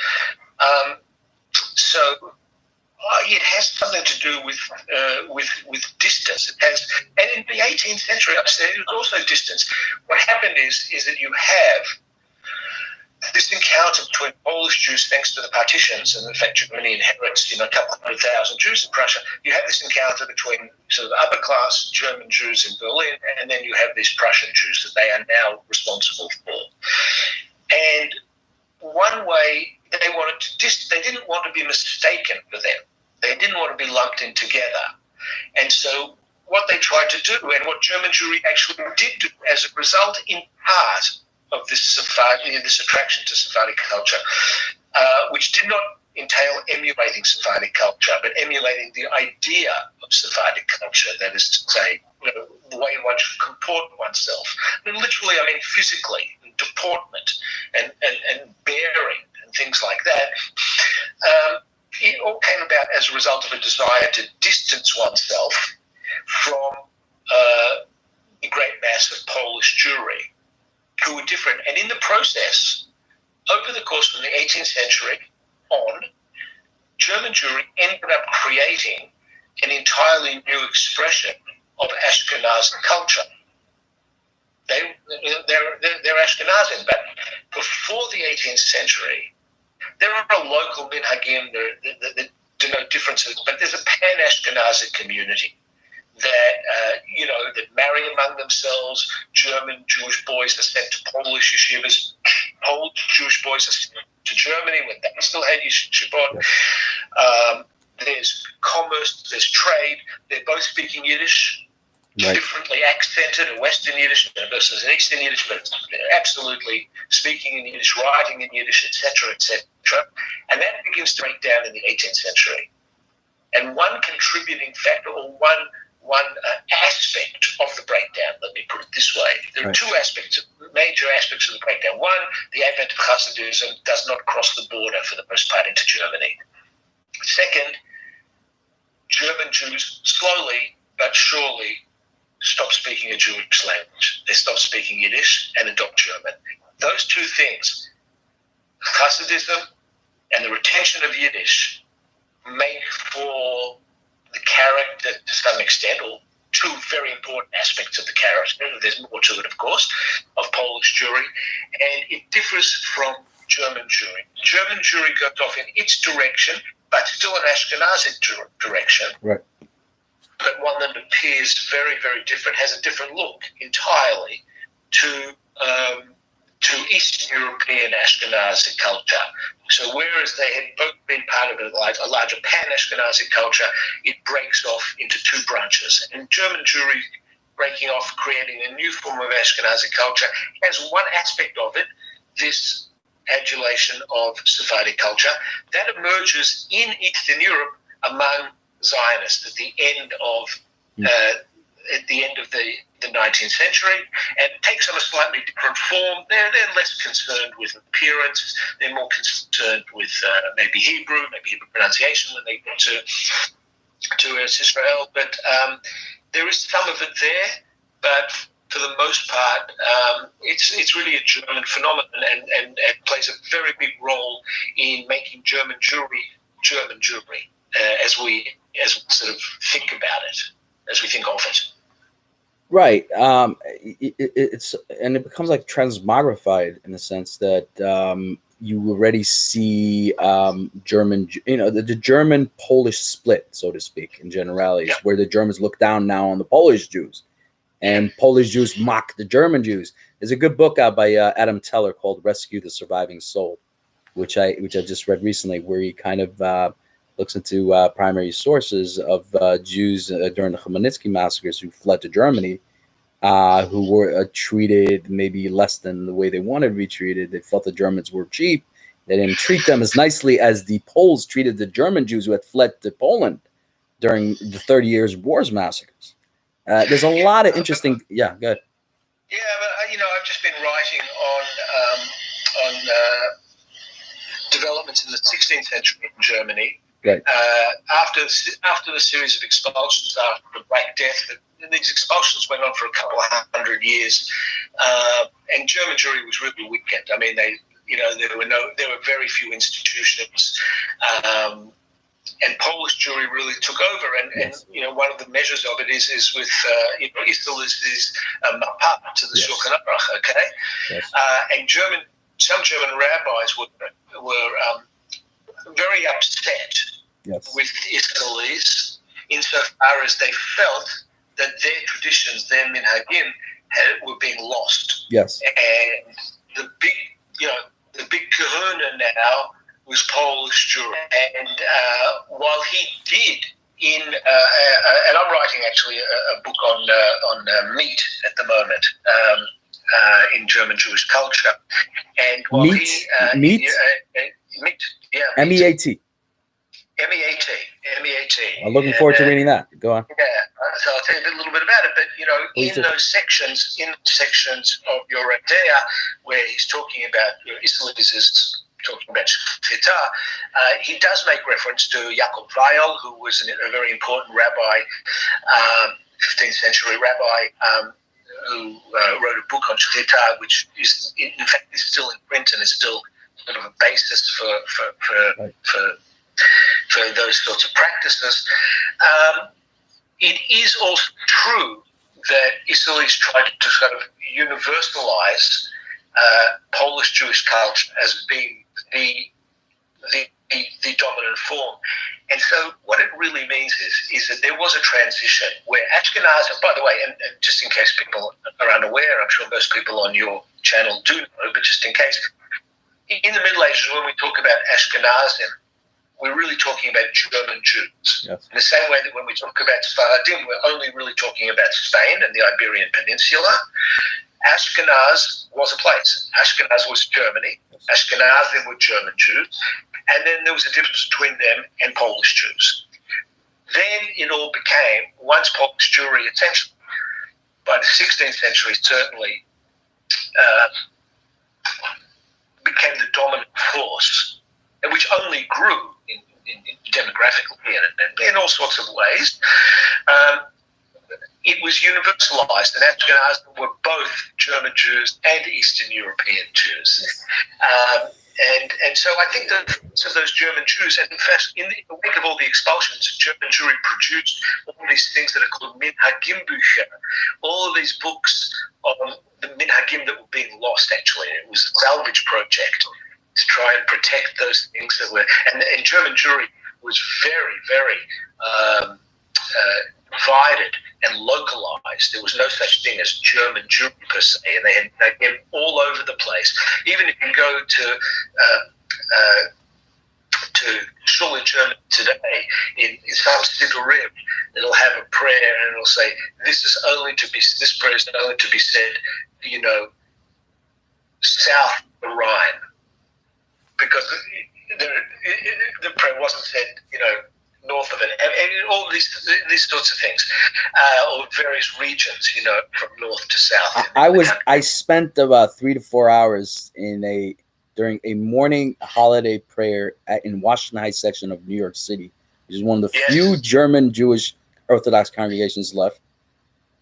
it has something to do with distance. It has, and in the 18th century, I said it was also distance. What happened is that you have this encounter between Polish Jews, thanks to the partitions, and in fact Germany inherits, a couple 100,000 Jews in Prussia. You have this encounter between sort of upper class German Jews in Berlin, and then you have these Prussian Jews that they are now responsible for. And one way they wanted to they didn't want to be mistaken for them. They didn't want to be lumped in together. And so what they tried to do, and what German Jewry actually did do as a result, in part, of this attraction to Sephardic culture, which did not entail emulating Sephardic culture, but emulating the idea of Sephardic culture, that is to say, the way one should comport oneself. Literally, physically, deportment and bearing and things like that. It all came about as a result of a desire to distance oneself from the great mass of Polish Jewry, who were different. And in the process, over the course from the 18th century on, German Jewry ended up creating an entirely new expression of Ashkenazi culture. They're Ashkenazim, but before the 18th century, there are local minhagim that denote differences, but there's a pan-Ashkenazi community that that marry among themselves. German Jewish boys are sent to Polish yeshivas. Polish Jewish boys are sent to Germany when they still had yeshivot. There's commerce, there's trade. They're both speaking Yiddish, right, differently accented, a Western Yiddish versus an Eastern Yiddish, but they're absolutely speaking in Yiddish, writing in Yiddish, etc., etc. And that begins to break down in the 18th century. And one contributing factor, or one aspect of the breakdown, let me put it this way. There are two major aspects of the breakdown. One, the advent of Hasidism does not cross the border for the most part into Germany. Second, German Jews slowly but surely stop speaking a Jewish language. They stop speaking Yiddish and adopt German. Those two things, Hasidism and the retention of Yiddish, make for the character, to some extent, or two very important aspects of the character, there's more to it, of course, of Polish Jewry, and it differs from German Jewry. German Jewry goes off in its direction, but still an Ashkenazic direction, right, but one that appears very, very different, has a different look entirely to Eastern European Ashkenazi culture. So whereas they had both been part of a larger pan-Ashkenazi culture, it breaks off into two branches. And German Jewry breaking off, creating a new form of Ashkenazi culture, has one aspect of it, this adulation of Sephardic culture, that emerges in Eastern Europe among Zionists at the end of the 19th century, and it takes on a slightly different form. They're less concerned with appearance. They're more concerned with maybe Hebrew pronunciation when they get to Eretz Israel. But there is some of it there, but for the most part, it's really a German phenomenon, and it plays a very big role in making German Jewry as we sort of think about it, as we think of it. Right. It becomes like transmogrified in the sense that you already see German, the German-Polish split, so to speak, in generalities, where the Germans look down now on the Polish Jews, and Polish Jews mock the German Jews. There's a good book out by Adam Teller called "Rescue the Surviving Soul," which I just read recently, where he kind of looks into primary sources of Jews during the Khmelnytsky massacres who fled to Germany, who were treated maybe less than the way they wanted to be treated. They felt the Germans were cheap. They didn't treat them as nicely as the Poles treated the German Jews who had fled to Poland during the 30 Years' Wars massacres. There's a lot of interesting... Yeah, go ahead. Yeah, but, I've just been writing on developments in the 16th century in Germany. Right. After the series of expulsions after the Black Death, and these expulsions went on for a couple of 100 years, and German Jewry was really weakened. There were very few institutions, and Polish Jewry really took over. And one of the measures of it is with Israel is mapa to the Shulchan Aruch, okay? Yes. And some German rabbis were very upset with Israelis insofar as they felt that their traditions, their minhagim, were being lost. Yes. And the big kahuna now was Polish Jewry. And while he did and I'm writing actually a book on meat at the moment in German Jewish culture. And while meat? meat, MEAT. MEAT. I'm looking forward to reading that. Go on. Yeah, so I'll tell you a little bit about it. But in those sections of your Dea, where he's talking about Israel is talking about Shechita, he does make reference to Yaakov Weil, who was a very important rabbi, 15th century rabbi, who wrote a book on Shechita, which is in fact is still in print and is still sort of a basis for those sorts of practices. It is also true that Israelis tried to sort of universalize Polish Jewish culture as being the dominant form. And so what it really means is that there was a transition where Ashkenaz, by the way, and just in case people are unaware, I'm sure most people on your channel do know, but just in case, in the Middle Ages, when we talk about Ashkenazim, we're really talking about German Jews. Yes. In the same way that when we talk about Sephardim, we're only really talking about Spain and the Iberian Peninsula. Ashkenaz was a place. Ashkenaz was Germany. Ashkenazim were German Jews. And then there was a difference between them and Polish Jews. Then it all became, once Polish Jewry, essentially, by the 16th century, certainly became the dominant force, and which only grew in demographically and in all sorts of ways. It was universalized, and Ashkenazim were both German Jews and Eastern European Jews. And so I think that so those German Jews, and in fact, in the wake of all the expulsions, German Jewry produced all these things that are called Minhagim Bücher, all of these books on the Minhagim that were being lost, actually. It was a salvage project to try and protect those things that were, and German Jewry was very, very divided and localized. There was no such thing as German Jewry per se, and they had all over the place. Even if you go to shul in Germany today, in some Siddurim, it'll have a prayer and it'll say, this prayer is only to be said, south of the Rhine, because the prayer wasn't said, north of it, and all these sorts of things, or various regions, from north to south. I spent about 3 to 4 hours during a morning holiday prayer in Washington Heights section of New York City, which is one of the few German Jewish Orthodox congregations left.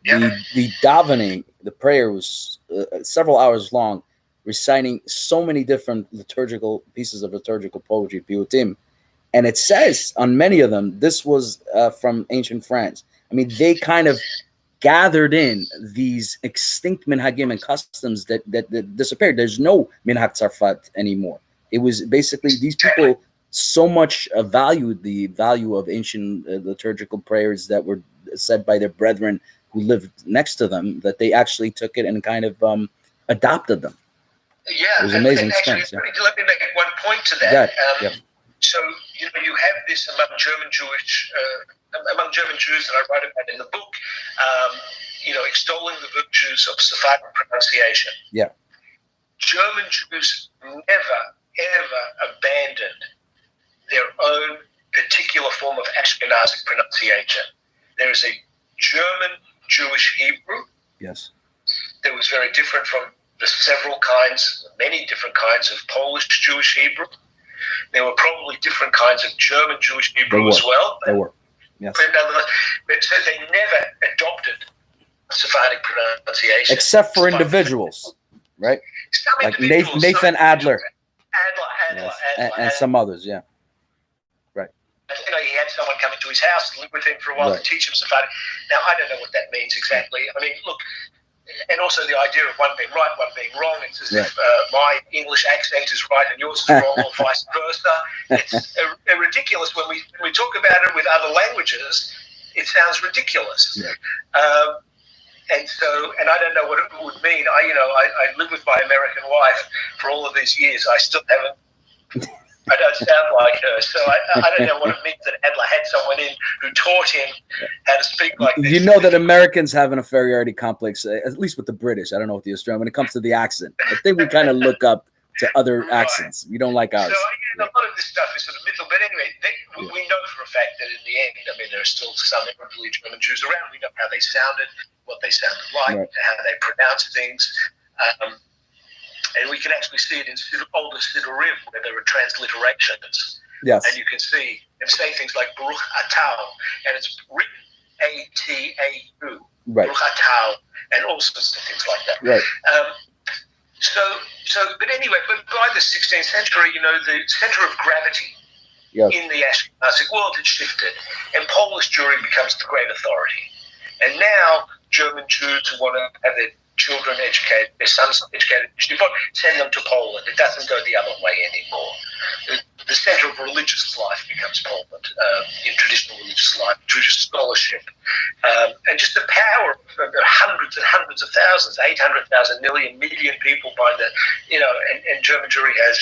The davening, the prayer was several hours long, reciting so many different liturgical pieces of liturgical poetry, piyutim. And it says on many of them, this was from ancient France. I mean, they kind of gathered in these extinct minhagim and customs that disappeared. There's no minhag tzarfat anymore. It was basically these people so much valued the value of ancient liturgical prayers that were said by their brethren who lived next to them, that they actually took it and kind of adopted them. Yeah, it was an amazing experience. Yeah. Let me make one point to that. Yeah. So you have this among German Jews that I write about in the book, extolling the virtues of Sephardic pronunciation. Yeah. German Jews never ever abandoned their own particular form of Ashkenazic pronunciation. There is a German Jewish Hebrew. Yes. That was very different from the many different kinds of Polish Jewish Hebrew. There were probably different kinds of German Jewish Hebrew as well. There were. Yes. But so they never adopted Sephardic pronunciation. Except for individuals, right? Like Nathan Adler. Adler. And some others, yeah. Right. he had someone come into his house, live with him for a while to teach him Sephardi. Now, I don't know what that means exactly. I mean, look, and also the idea of one being right, one being wrong. It's as if my English accent is right and yours is wrong, or vice versa. It's ridiculous when we talk about it with other languages. It sounds ridiculous. And I don't know what it would mean. I live with my American wife for all of these years. I still haven't. I don't sound like her, so I don't know what it means that Adler had someone in who taught him how to speak like this. You know that Americans have an inferiority complex, at least with the British. I don't know with the Australian. When it comes to the accent, I think we kind of look up to other accents. We don't like ours. So a lot of this stuff is sort of mythical. But anyway, we know for a fact that in the end, I mean, there are still some elderly German Jews around. We know how they sounded, what they sounded like, how they pronounced things. And we can actually see it in older Siddurim where there are transliterations. Yes. And you can see them say things like Baruch Atau, and it's written A-T-A-U. Right. Baruch Atau, and all sorts of things like that. Right. But anyway, but by the 16th century, the center of gravity in the Ashkenazic world had shifted, and Polish Jewry becomes the great authority. And now German Jews who want to have their children educated, their sons educated, send them to Poland. It doesn't go the other way anymore. The center of religious life becomes Poland, in traditional religious life, Jewish scholarship, and just the power of hundreds and hundreds of thousands, 800,000 million people by and German Jewry has,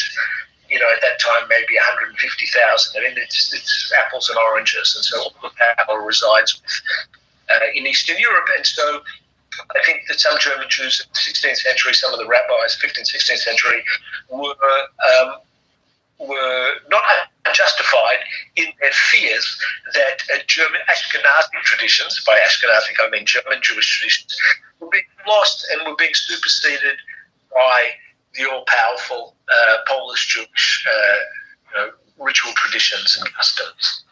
at that time maybe 150,000. I mean, it's apples and oranges, and so all the power resides in Eastern Europe, and so I think that some German Jews in the 16th century, some of the rabbis, 15th, 16th century, were not justified in their fears that German Ashkenazi traditions, by Ashkenazi I mean German Jewish traditions, were being lost and were being superseded by the all-powerful Polish Jewish ritual traditions and customs.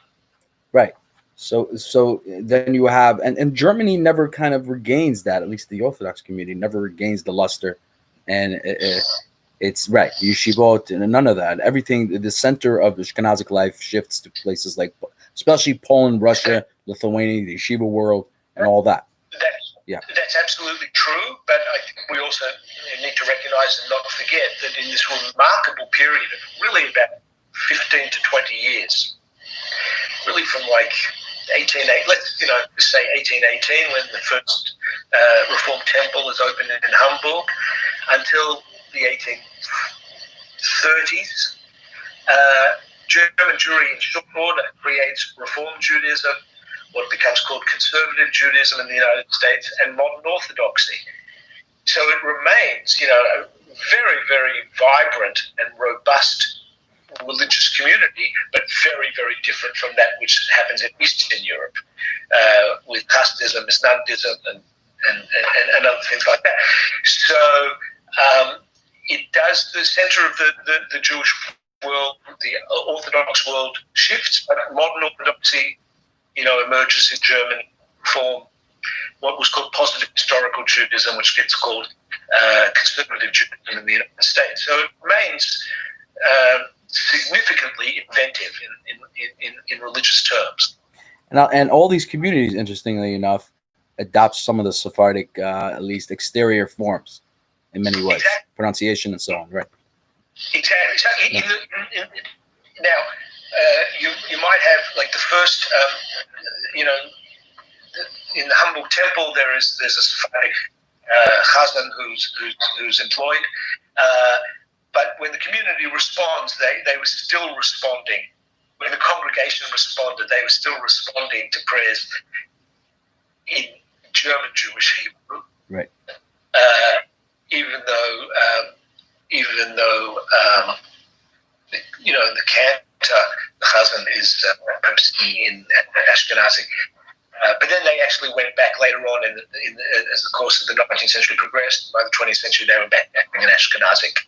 Right. So then you have, and Germany never kind of regains that, at least the Orthodox community never regains the luster, and it's right, yeshivot and none of that. Everything, the center of Ashkenazic life shifts to places like, especially Poland, Russia, Lithuania, the yeshiva world, and all that. That's absolutely true, but I think we also need to recognize and not forget that in this remarkable period of really about 15 to 20 years, really from like 1818, let's say 1818, when the first Reformed temple is opened in Hamburg, until the 1830s, German Jewry in short order creates Reformed Judaism, what becomes called conservative Judaism in the United States, and modern Orthodoxy. So it remains, a very, very vibrant and robust religious community, but very, very different from that which happens in Eastern Europe, with Hasidism, Isnandism, and other things like that. So it does, the center of the Jewish world, the Orthodox world shifts, but modern Orthodoxy, emerges in German form, what was called positive historical Judaism, which gets called conservative Judaism in the United States. So it remains significantly inventive in religious terms. And all these communities, interestingly enough, adopt some of the Sephardic, at least exterior forms in many ways, pronunciation and so on, right? Exactly. So now, you might have like the first, in the Hamburg temple there's a Sephardic chazan who's employed, but when the community responds, they were still responding. When the congregation responded, they were still responding to prayers in German Jewish Hebrew, right? Even though the cantor, the chazan is perhaps in Ashkenazic. But then they actually went back later on as the course of the 19th century progressed. By the 20th century, they were back having an Ashkenazic,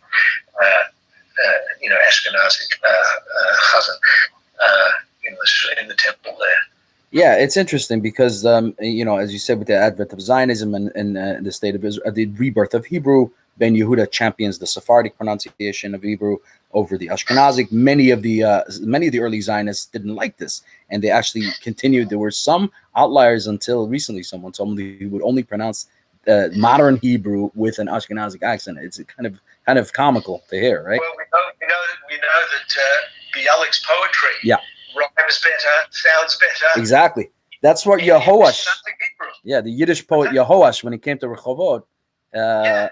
chazan in the temple there. Yeah, it's interesting because, as you said, with the advent of Zionism and the state of Israel, the rebirth of Hebrew, Ben Yehuda champions the Sephardic pronunciation of Hebrew. over the Ashkenazic. Many of the early Zionists didn't like this, and they actually continued. There were some outliers until recently. Someone told me he would only pronounce modern Hebrew with an Ashkenazic accent. It's kind of comical to hear, right? Well, we know that Bialik's poetry rhymes better, sounds better. Exactly. That's what Yehoash. Yeah, the Yiddish poet Yehoash, when he came to Rehovot,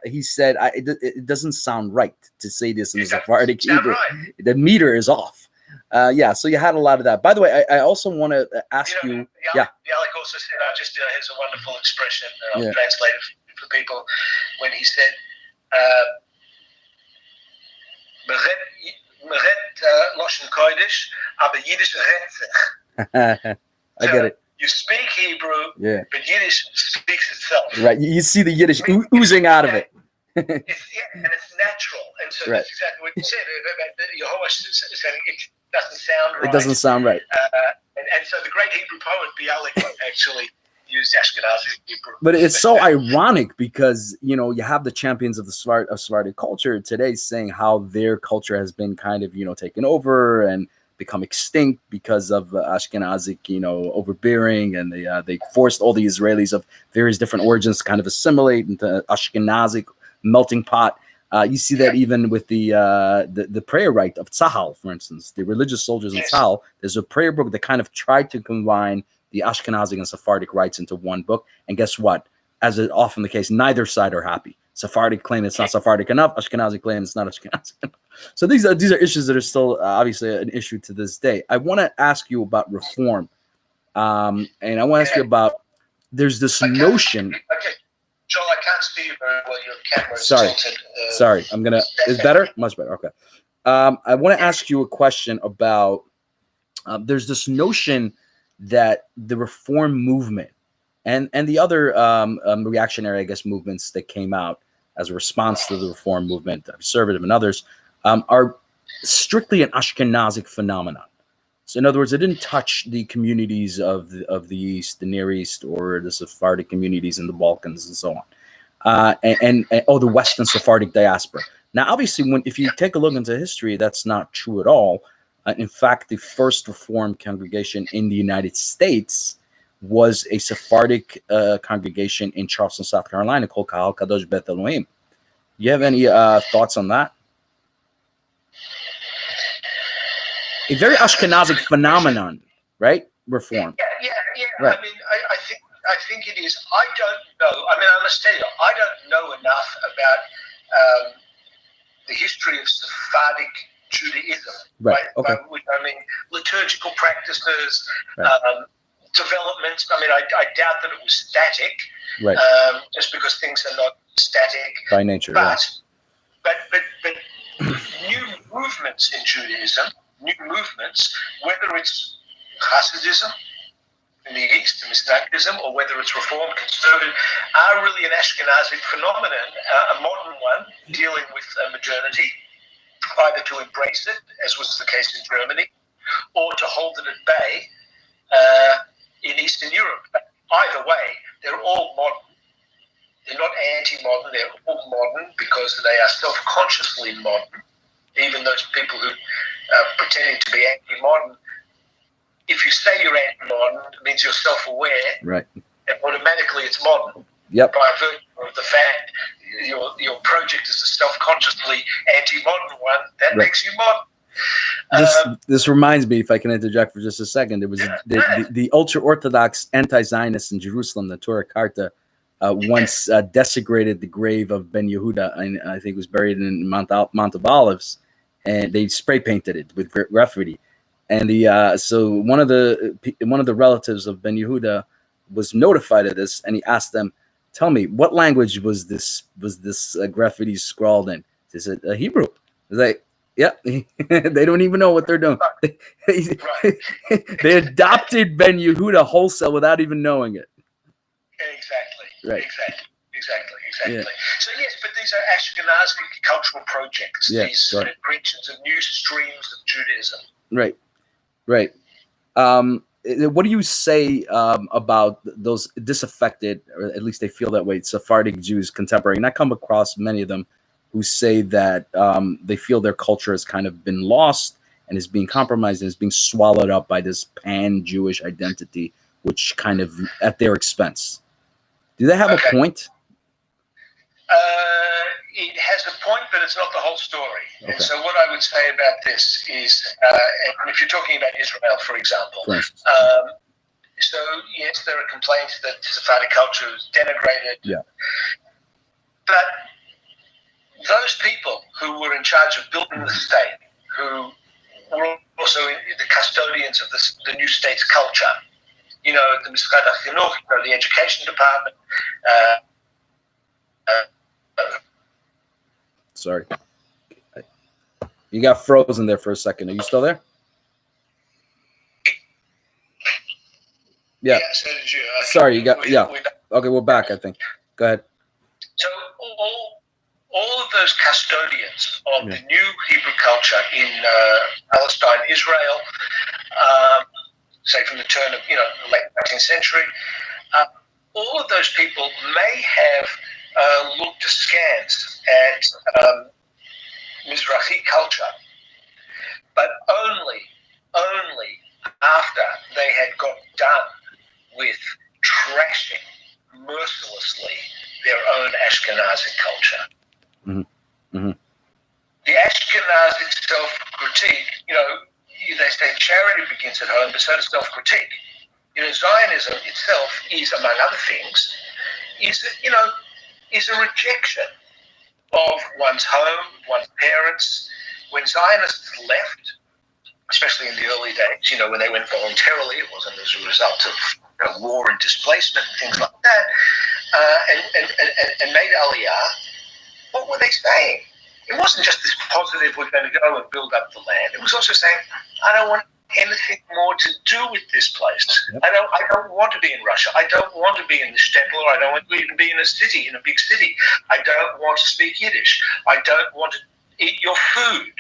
he said, it doesn't sound right to say this in the Sephardic Hebrew. Right. The meter is off. So you had a lot of that. By the way, I also want to ask you. Bialik also said, has a wonderful expression, I'll translate it for people, when he said, Meret Loshen Kodesh, aber Yiddish redt sich. I get it. You speak Hebrew, but Yiddish speaks itself. Right. You see the Yiddish oozing out of it. And it's natural. And so that's exactly what you said. Yehoash said it doesn't sound right. It doesn't sound right. And so the great Hebrew poet Bialik actually used Ashkenazi Hebrew. But it's so ironic because, you have the champions of the Sephardic culture today saying how their culture has been kind of, taken over and become extinct because of Ashkenazic, overbearing, and they forced all the Israelis of various different origins to kind of assimilate into Ashkenazic melting pot. You see that even with the prayer rite of Tzahal, for instance, the religious soldiers in Tzahal. There's a prayer book that kind of tried to combine the Ashkenazic and Sephardic rites into one book. And guess what? As is often the case, neither side are happy. Sephardic claim it's not Sephardic enough. Ashkenazi claim it's not Ashkenazi enough. So these are issues that are still obviously an issue to this day. I want to ask you about reform, and I want to ask you about there's this notion. Okay, Joel, I can't see you very well. Your camera is tilted. Sorry. I'm gonna. Is better? Much better. Okay. I want to ask you a question about. There's this notion that the reform movement and the other reactionary, I guess, movements that came out as a response to the reform movement, conservative and others, are strictly an Ashkenazic phenomenon. So in other words, it didn't touch the communities of the East, the Near East, or the Sephardic communities in the Balkans and so on, and the Western Sephardic diaspora. Now, obviously, if you take a look into history, that's not true at all. In fact, the first Reformed congregation in the United States was a Sephardic congregation in Charleston, South Carolina, called Kahal Kadosh Beth Elohim. You have any thoughts on that? A very Ashkenazic phenomenon, right? Reform. Yeah. Right. I mean, I think it is. I don't know. I mean, I must tell you, I don't know enough about the history of Sephardic Judaism. Right. Okay. Which, I mean, liturgical practices, developments. I mean, I doubt that it was static. Right. Just because things are not static by nature. But new movements in Judaism, whether it's Hasidism in the East, Misnagdism, or whether it's Reformed, Conservative, are really an Ashkenazic phenomenon, a modern one dealing with modernity, either to embrace it, as was the case in Germany, or to hold it at bay in Eastern Europe. Either way, they're all modern. They're not anti-modern, they're all modern because they are self-consciously modern. Even those people who are pretending to be anti-modern, if you say you're anti-modern, it means you're self-aware, right? And automatically it's modern. Yep. By virtue of the fact your project is a self-consciously anti-modern one, that makes you modern. This reminds me, if I can interject for just a second, there was the ultra-Orthodox anti-Zionists in Jerusalem, the Torah Karta, once desecrated the grave of Ben Yehuda, and I think it was buried in Mount of Olives, and they spray painted it with graffiti. And so one of the relatives of Ben Yehuda was notified of this, and he asked them, "Tell me, what language was this graffiti scrawled in?" They said, "Hebrew." It's like, yeah, they don't even know what they're doing. They adopted Ben Yehuda wholesale without even knowing it. Exactly. Right. Exactly. Yeah. So yes, but these are Ashkenazic cultural projects. Yeah, these creations of new streams of Judaism. Right. What do you say about those disaffected, or at least they feel that way, Sephardic Jews contemporary? And I come across many of them who say that they feel their culture has kind of been lost and is being compromised and is being swallowed up by this pan-Jewish identity, which kind of at their expense. Do they have a point? It has a point, but it's not the whole story. Okay. And so what I would say about this is, and if you're talking about Israel, for example, so yes, there are complaints that Sephardic culture is denigrated. Yeah. But those people who were in charge of building the state, who were also the custodians of the new state's culture, the Misrad HaChinuch, the education department. Sorry. You got frozen there for a second. Are you still there? Yeah. So did you. Sorry, you got. Okay, we're back, I think. Go ahead. So all of those custodians of the new Hebrew culture in Palestine, Israel, say from the turn of the late 19th century, all of those people may have looked askance at Mizrahi culture, but only after they had got done with trashing mercilessly their own Ashkenazic culture. Mm-hmm. Mm-hmm. The Ashkenazic self-critique, they say charity begins at home, but so does self-critique. Zionism itself is, among other things, is a rejection of one's home, one's parents. When Zionists left, especially in the early days, when they went voluntarily, it wasn't as a result of war and displacement and things like that, and made Aliyah, what were they saying? It wasn't just this positive, we're going to go and build up the land. It was also saying, I don't want anything more to do with this place. Yep. I don't want to be in Russia. I don't want to be in the shtetl. I don't want to even be in a big city. I don't want to speak Yiddish. I don't want to eat your food.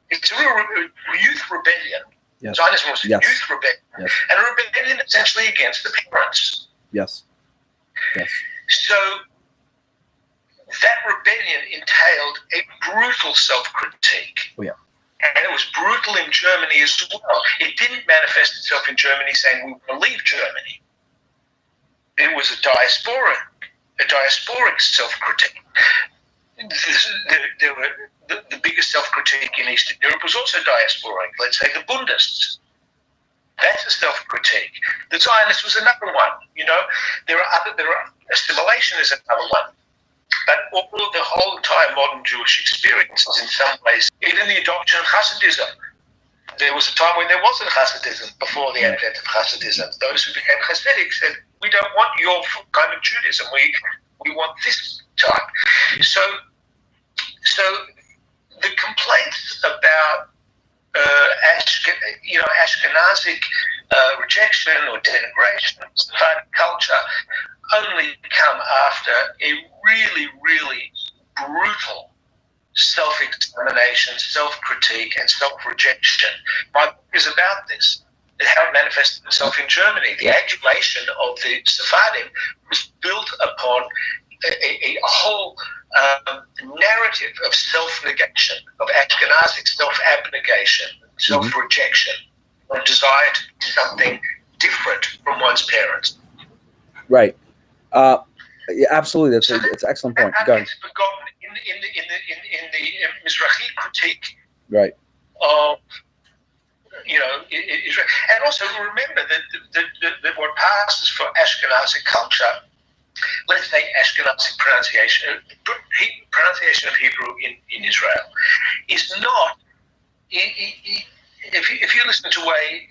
It's a real youth rebellion. Yes. Zionism was a youth rebellion. Yes. And a rebellion essentially against the parents. Yes. Yes. So that rebellion entailed a brutal self-critique. Oh, yeah. And it was brutal in Germany as well. It didn't manifest itself in Germany saying we want to leave Germany. It was a diasporic self-critique. The biggest self-critique in Eastern Europe was also diasporic. Let's say the Bundists. That's a self-critique. The Zionists was another one. Assimilation is another one. But all of the whole entire modern Jewish experience is in some ways, even the adoption of Hasidism. There was a time when there wasn't Hasidism before the advent of Hasidism. Those who became Hasidic said, we don't want your kind of Judaism. We want this type. So the complaints about Ashkenazic rejection or denigration of Sephardic culture only come after a really, really brutal self-examination, self-critique, and self-rejection. My book is about this. How it manifested itself in Germany. The adulation of the Sephardim was built upon a whole narrative of self-negation, of Ashkenazic self-abnegation, self-rejection, a desire to do something different from one's parents. Right. Yeah, absolutely. That's an excellent point. Go ahead. It's forgotten in the Mizrahi critique. Right. Of Israel. And also remember that what passes for Ashkenazic culture, let's say Ashkenazic pronunciation of Hebrew in Israel, is not. If you listen to the way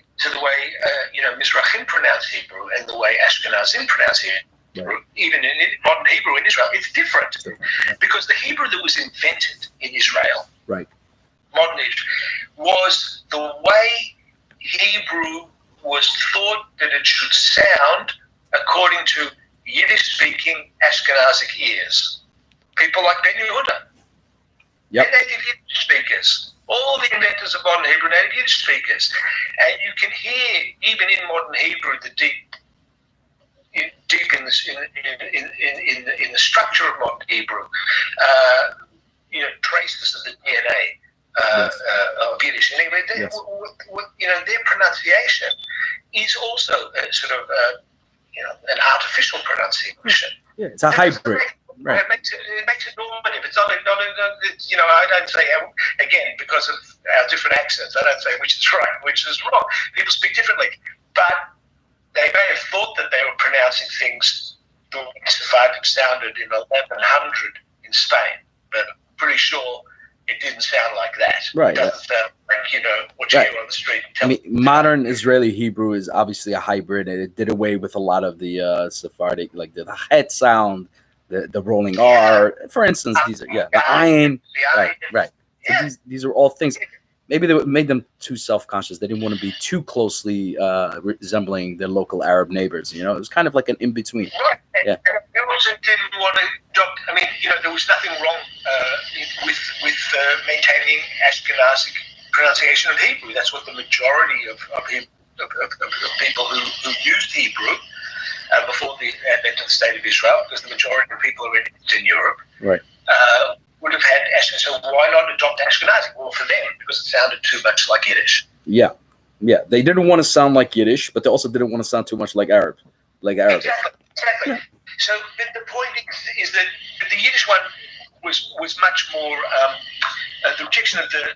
Mizrahim pronounce Hebrew and the way Ashkenazim pronounce Hebrew, right. Even in modern Hebrew in Israel, it's different. Because the Hebrew that was invented in Israel, right, modern Israel, was the way Hebrew was thought that it should sound according to Yiddish-speaking Ashkenazic ears. People like Ben Yehuda, they're native Yiddish speakers. All the inventors of modern Hebrew, native Yiddish speakers. And you can hear, even in modern Hebrew, the deep in the structure of modern Hebrew, traces of the DNA of Yiddish. And anyway, their pronunciation is also sort of an artificial pronunciation. Yeah, it's a hybrid. Right. It makes it normative. It's not I don't say, again, because of our different accents, I don't say which is right, which is wrong. People speak differently. But they may have thought that they were pronouncing things the way Sephardic sounded in 1100 in Spain. But I'm pretty sure it didn't sound like that. Right. It doesn't sound like, what you hear on the street. Modern Israeli Hebrew is obviously a hybrid, and it did away with a lot of the Sephardic, like the het sound, the rolling R. For instance, these are, the ayin. Right. So these are all things. Maybe they made them too self-conscious. They didn't want to be too closely resembling their local Arab neighbors. It was kind of like an in-between. Right. Yeah. They also didn't want to adopt. I mean, there was nothing wrong with maintaining Ashkenazic pronunciation of Hebrew. That's what the majority of people who used Hebrew before the advent of the State of Israel, because the majority of people are in Eastern Europe, right, would have had Ashkenazi. So why not adopt Ashkenazi? Well, for them, because it sounded too much like Yiddish. Yeah. They didn't want to sound like Yiddish, but they also didn't want to sound too much like Arab, Arabic. Exactly. Yeah. So the point is that the Yiddish one was much more the rejection of the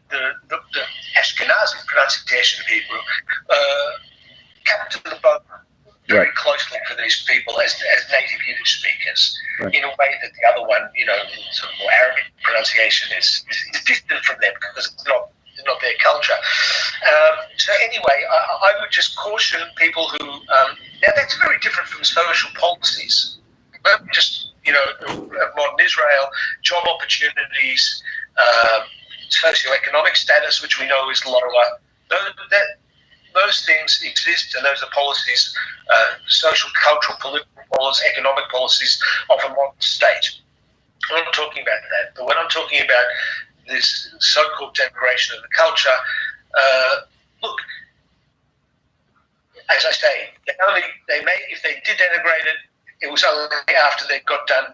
Ashkenazi pronunciation of Hebrew captured the boat very closely for these people as native Yiddish speakers, in a way that the other one, sort of more Arabic pronunciation is distant from them because it's not their culture. So anyway, I would just caution people who now that's very different from social policies. Just modern Israel, job opportunities, socioeconomic status, which we know is lower. Those things exist, and those are policies, social, cultural, political policies, economic policies of a modern state. I'm not talking about that, but when I'm talking about this so-called denigration of the culture, look, as I say, if they did denigrate it, it was only after they got done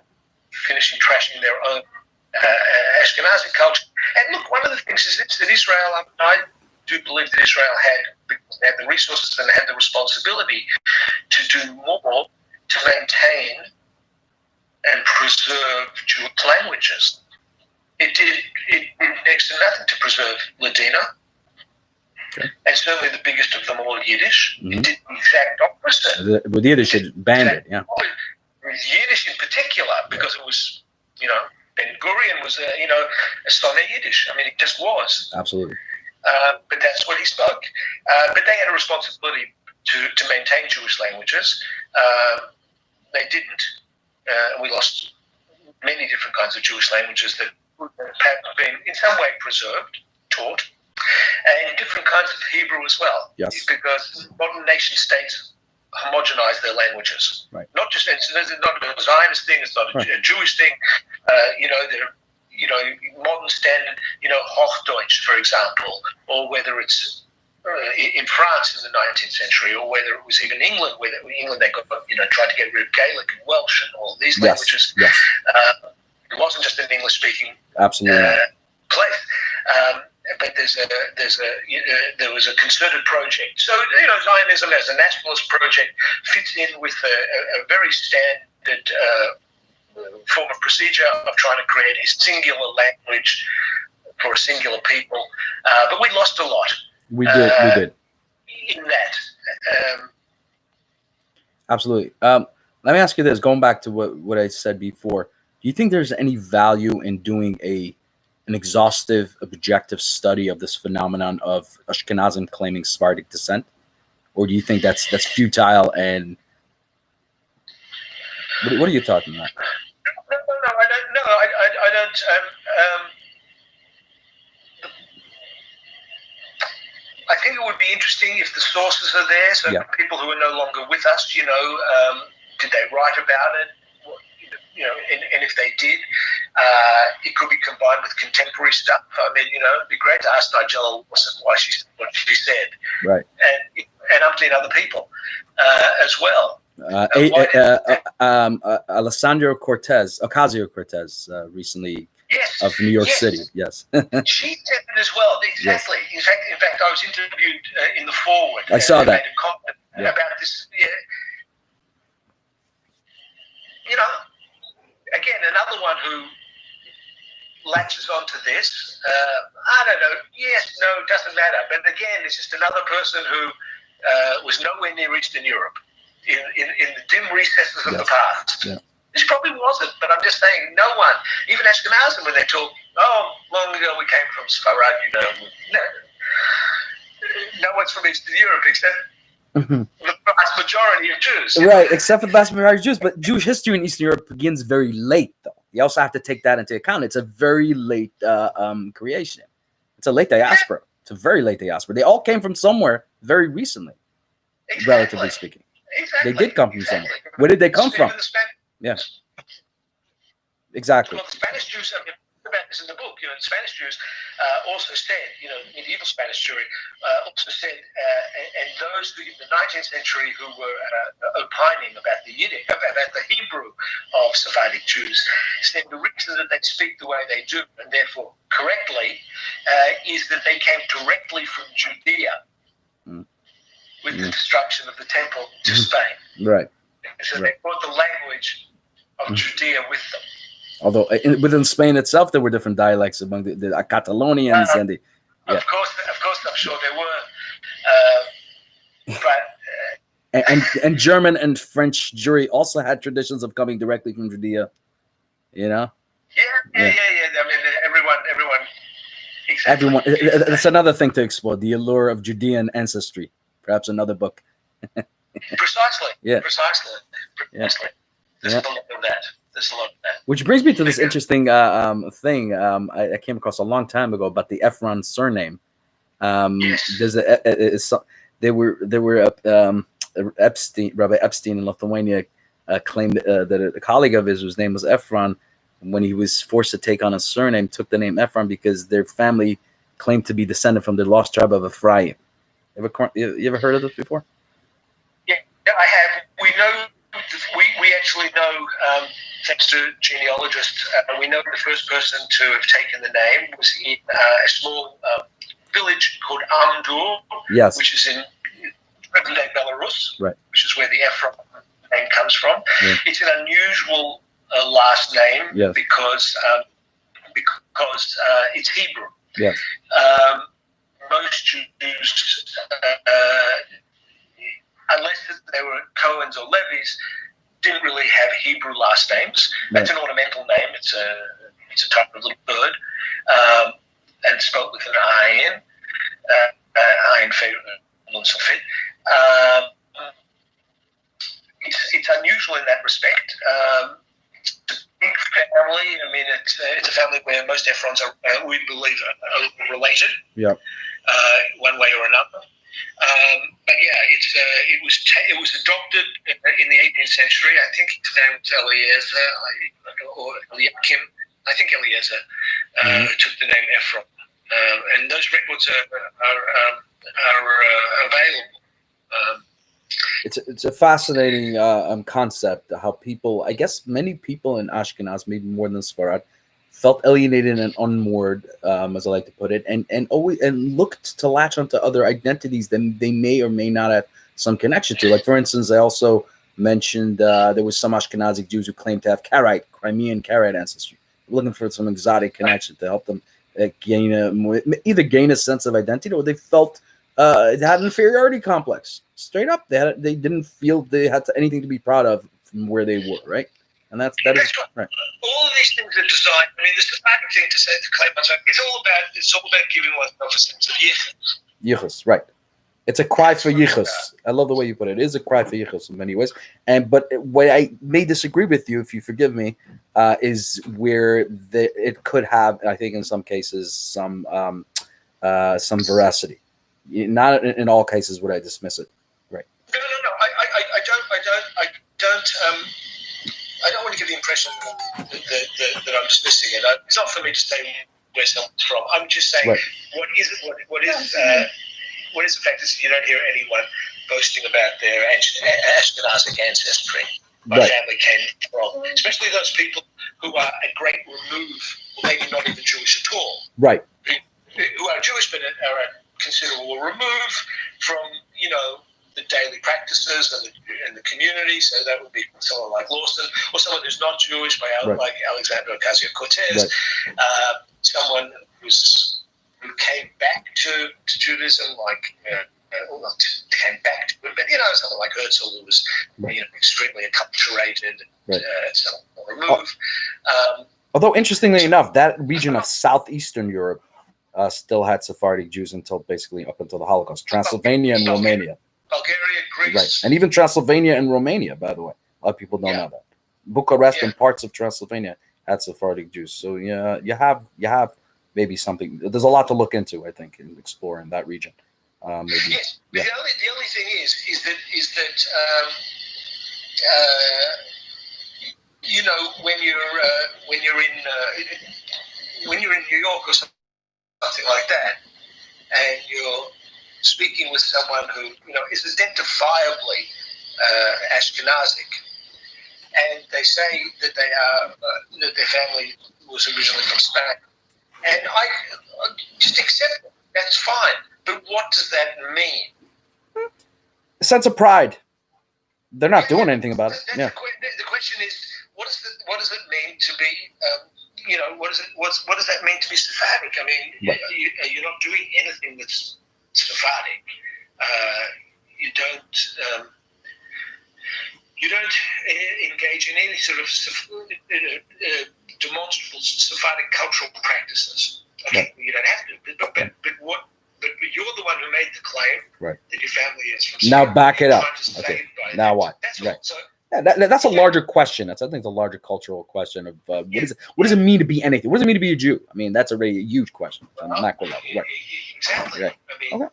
finishing trashing their own Ashkenazi culture. And look, one of the things is that Israel, I do believe that Israel had the resources and had the responsibility to do more to maintain and preserve Jewish languages. It did next to nothing to preserve Ladino, and certainly the biggest of them all, Yiddish. Mm-hmm. It did the exact opposite. With Yiddish, it banned it, yeah. With Yiddish in particular, because it was, Ben Gurion was a son of Yiddish. I mean, it just was. Absolutely. But that's what he spoke. But they had a responsibility to maintain Jewish languages. They didn't. We lost many different kinds of Jewish languages that have been in some way preserved, taught, and different kinds of Hebrew as well. Yes. Because modern nation states homogenize their languages. Right. Not just, it's not a Zionist thing, it's not a Jewish thing. They're, modern standard, Hochdeutsch, for example, or whether it's in France in the 19th century, or whether it was even England, where England they got, tried to get rid of Gaelic and Welsh and all these languages. Yes. It wasn't just an English-speaking place. But there was a concerted project. So Zionism as a nationalist project fits in with a very standard form of procedure of trying to create a singular language for a singular people. But we lost a lot. We did. In that. Absolutely. Let me ask you this, going back to what I said before. Do you think there's any value in doing an exhaustive, objective study of this phenomenon of Ashkenazim claiming Sephardic descent? Or do you think that's futile? And what are you talking about? No, I don't. No, I don't. I think it would be interesting if the sources are there, so people who are no longer with us, did they write about it? And if they did, it could be combined with contemporary stuff. I mean, it'd be great to ask Nigella Lawson why she said what she said, right? And umpteen other people as well. Alessandro Ocasio-Cortez recently of New York yes. City. Yes. She said it as well. Exactly. Yes. In fact, I was interviewed in the foreword. I saw that. Made a comment about this. Yeah. You know, again, another one who latches onto this. I don't know. Yes, no, it doesn't matter. But again, it's just another person who was nowhere near Eastern Europe in the dim recesses of the past. Yeah. This probably wasn't, but I'm just saying, no one, even Ashkenazim, when they talk, long ago we came from Sephardi, no one's from Eastern Europe except the vast majority of Jews. Right, except for the vast majority of Jews. But Jewish history in Eastern Europe begins very late, though. You also have to take that into account. It's a very late creation. It's a late diaspora. It's a very late diaspora. They all came from somewhere very recently, relatively speaking. Exactly. They did come from somewhere. Where did they come from? Yeah. Exactly. Well, the Spanish Jews, I mean, about this in the book, the Spanish Jews also said, medieval Spanish Jewry also said, and those in the 19th century who were opining about the Yiddish, about the Hebrew of Sephardic Jews, said the reason that they speak the way they do, and therefore correctly, is that they came directly from Judea with the destruction of the temple to Spain. Right. So they brought the language of Judea with them. Although within Spain itself, there were different dialects among the Catalonians and the. Yeah. Of course, I'm sure there were. And German and French Jewry also had traditions of coming directly from Judea. Yeah. I mean, everyone. Exactly. Everyone. That's another thing to explore: the allure of Judean ancestry. Perhaps another book. Precisely. Yeah. Precisely. Yeah. There's a lot of that. Which brings me to this interesting thing I came across a long time ago about the Efron surname. There's Rabbi Epstein in Lithuania claimed that a colleague of his whose name was Efron, when he was forced to take on a surname, took the name Efron because their family claimed to be descended from the lost tribe of Ephraim. You ever heard of this before? Yeah, I have. We know. We actually know, thanks to genealogists, we know the first person to have taken the name was in a small village called Allure, which is in present-day Belarus, which is where the Efron name comes from. Yeah. It's an unusual last name because it's Hebrew. Yes. Most Jews, unless they were Cohens or Levis, didn't really have Hebrew last names. That's an ornamental name. It's a type of little bird, and spelt with an I-N. I-N fit. It's unusual in that respect. It's a big family. I mean, it's a family where most Efrons are, we believe, are related. Yeah. One way or another. But yeah, it was adopted in the 18th century. I think its name was Eliezer or Eliakim. I think Eliezer took the name Efron, and those records are available. It's a fascinating concept how people, I guess many people in Ashkenaz, maybe more than Sfarad, felt alienated and unmoored, as I like to put it, and looked to latch onto other identities that they may or may not have some connection to. Like, for instance, I also mentioned there was some Ashkenazic Jews who claimed to have Crimean Karaite ancestry, looking for some exotic connection to help them gain a sense of identity, or they felt it had an inferiority complex. Straight up, they didn't feel they had anything to be proud of from where they were, right? And that is right. All of these things are designed. I mean, the Sephardic thing to say to claim oneself, it's all about giving oneself a sense of yichus. Yichus, right? It's a cry for yichus. I love the way you put it. It is a cry for yichus in many ways. But what I may disagree with you, if you forgive me, is where it could have, I think, in some cases, some veracity. Not in all cases would I dismiss it. Right? No. I don't want to give the impression that I'm dismissing it. It's not for me to say where someone's from. I'm just saying what is the fact is you don't hear anyone boasting about their Ashkenazic ancestry. My family came from, especially those people who are a great remove maybe not even Jewish at all, Right. who are Jewish but are at considerable remove from, the daily practices and the community. So that would be someone like Lawson, or someone who's not Jewish, like Alexander Ocasio-Cortez, someone who came back to Judaism, not came back to it, but someone like Herzl, who was extremely acculturated, somewhat removed. Although interestingly enough, that region of southeastern Europe still had Sephardic Jews up until the Holocaust. Transylvania and Romania. Bulgaria, Greece. Right. And even Transylvania and Romania, by the way. A lot of people don't know that. Bucharest and parts of Transylvania had Sephardic Jews. So you have maybe something. There's a lot to look into, I think, and explore in that region. Yes. The only thing is that when you're in New York or something like that, and you're speaking with someone who is identifiably Ashkenazic, and they say that they are that their family was originally from Spain, and I just accept it. That's fine, but what does that mean? A sense of pride. They're not doing anything about it. The question is, what does it mean to be? What does that mean to be Sephardic? I mean, you're not doing anything that's Sephardic. You don't engage in any sort of demonstrable Sephardic cultural practices. Okay, you don't have to. But you're the one who made the claim that your family is from Spain. Now back it up. Okay. Now what? That's right. So, that's a larger question. I think, a larger cultural question of what does it mean to be anything? What does it mean to be a Jew? I mean, that's already a huge question on the macro level. Right. Exactly. Right. I mean,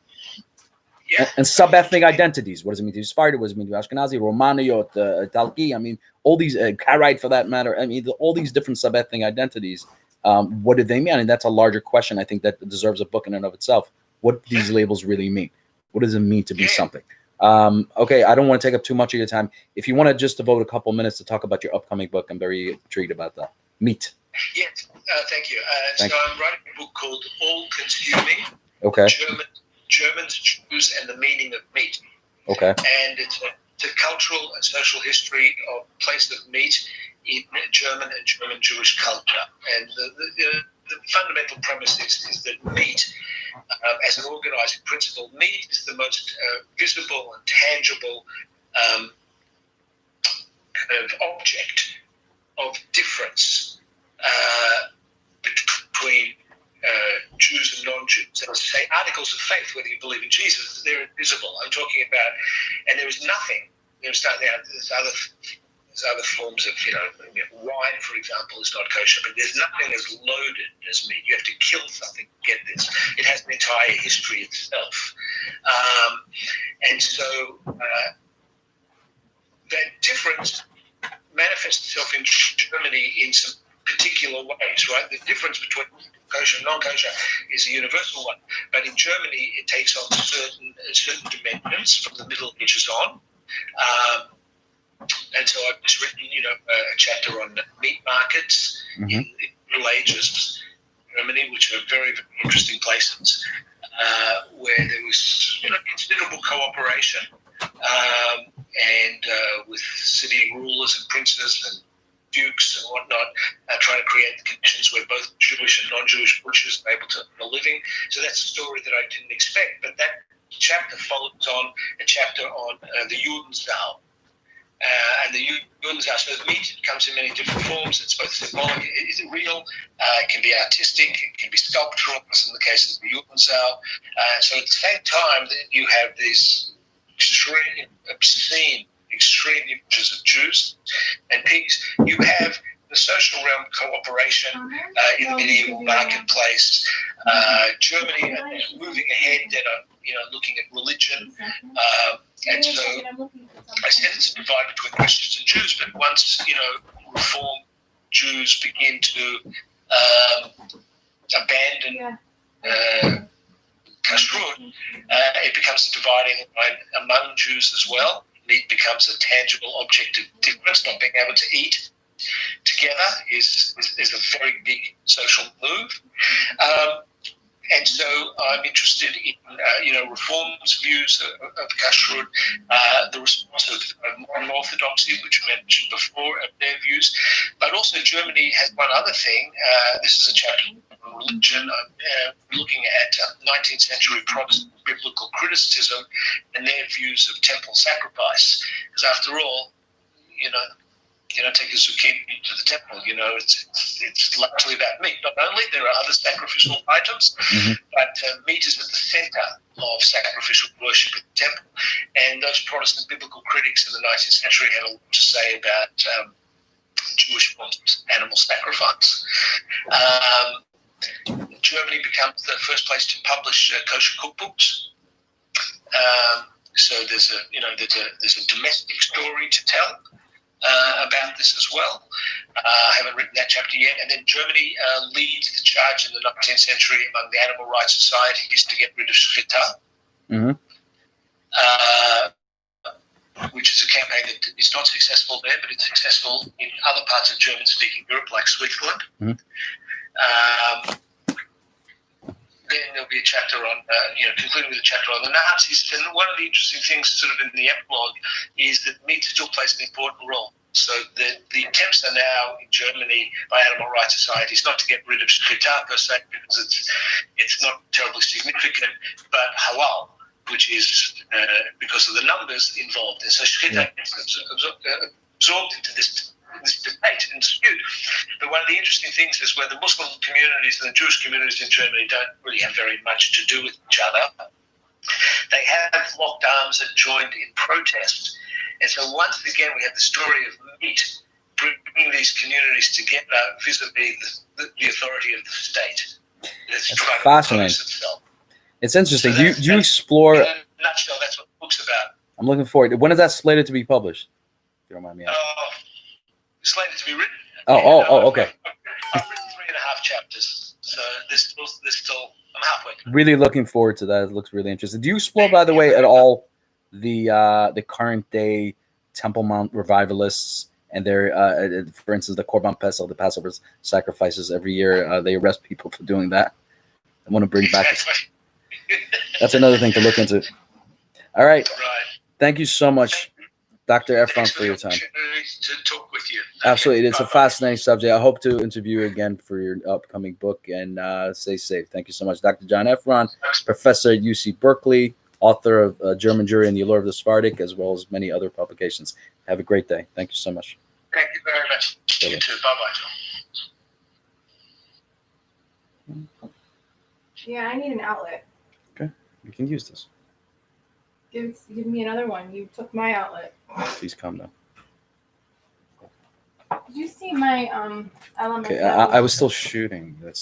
and sub-ethnic identities. What does it mean to be Sephardi? What does it mean to be Ashkenazi, Romani, or Talki? I mean, all these Karaite for that matter. I mean, all these different sub-ethnic identities. What do they mean? I mean, that's a larger question. I think that deserves a book in and of itself. What do these labels really mean? What does it mean to be something? Okay, I don't want to take up too much of your time. If you want to just devote a couple minutes to talk about your upcoming book, I'm very intrigued about that. Meat. Yes, thank you. I'm writing a book called All Consuming. Okay. Germans, Jews, and the Meaning of Meat. Okay. And it's a cultural and social history of place of meat in German and German Jewish culture. And the fundamental premise is that meat, as an organizing principle, meat is the most visible and tangible kind of object of difference between Jews and non-Jews. And as I say, articles of faith, whether you believe in Jesus, they're invisible. I'm talking about, and there is nothing. There's other forms of, wine, for example, is not kosher, but there's nothing as loaded as meat. You have to kill something to get this. It has an entire history itself. And so that difference manifests itself in Germany in some particular ways, right? The difference between kosher and non-kosher is a universal one. But in Germany, it takes on certain dimensions from the Middle Ages on. And so I've just written, a chapter on meat markets in Middle Ages Germany, which are very, very interesting places, where there was considerable cooperation and with city rulers and princes and dukes and whatnot, trying to create the conditions where both Jewish and non-Jewish butchers are able to earn a living. So that's a story that I didn't expect. But that chapter follows on a chapter on the Judenzahl. And the Judenzahl, so the meat comes in many different forms. It's both symbolic, is it real? It can be artistic, it can be sculptural, as in the case of the Judenzahl. So at the same time that you have these extreme, obscene, extreme images of Jews and pigs, you have the social realm cooperation in the medieval marketplace. Germany moving ahead, looking at religion. And so I said it's a divide between Christians and Jews, but once, Reformed Jews begin to abandon kashrut, it becomes a dividing line among Jews as well. Meat becomes a tangible object of difference, not being able to eat together is a very big social move. And so I'm interested in, reforms, views of Kashrut, the response of modern orthodoxy, which we mentioned before, of their views. But also Germany has one other thing. This is a chapter on religion. I'm looking at 19th century Protestant biblical criticism and their views of temple sacrifice. Because after all, you don't take a zucchini to the temple. It's largely about meat. Not only there are other sacrificial items, but meat is at the center of sacrificial worship at the temple. And those Protestant biblical critics in the 19th century had a lot to say about Jewish forms of animal sacrifice. Germany becomes the first place to publish kosher cookbooks. So there's a domestic story to tell about this as well. I haven't written that chapter yet. And then Germany leads the charge in the 19th century among the animal rights societies to get rid of Shchita, which is a campaign that is not successful there, but it's successful in other parts of German-speaking Europe, like Switzerland. Then there'll be a chapter on, concluding with a chapter on the Nazis. And one of the interesting things sort of in the epilogue is that meat still plays an important role. So the attempts are now in Germany by animal rights societies not to get rid of shchita per se, because it's not terribly significant, but halal, which is because of the numbers involved. And so shchita gets absorbed into this debate and dispute. But one of the interesting things is where the Muslim communities and the Jewish communities in Germany don't really have very much to do with each other. They have locked arms and joined in protest. And so once again, we have the story of meat bringing these communities together vis-a-vis the authority of the state. That's fascinating. It's interesting. So do you explore... In a nutshell, that's what the book's about. I'm looking forward. When is that slated to be published? If you don't mind me asking. Slated to be written. Okay. I've written 3.5 chapters, so there's still I'm halfway. Really looking forward to that. It looks really interesting. Do you explore, by the way, at all the current day Temple Mount revivalists and their, for instance, the Korban Pesach, the Passover sacrifices every year? They arrest people for doing that. I want to bring back. That's another thing to look into. All right. Thank you so much, Dr. Efron, for your time. To talk with you. Absolutely. It's a fascinating subject. I hope to interview you again for your upcoming book, and stay safe. Thank you so much. Dr. John Efron, professor at UC Berkeley, author of German Jewry and the Allure of the Sephardic, as well as many other publications. Have a great day. Thank you so much. Thank you very much. You too. Bye-bye. Yeah, I need an outlet. Okay. You can use this. Give me another one. You took my outlet. Please come now. Did you see my LMS? Okay, I was still shooting. That's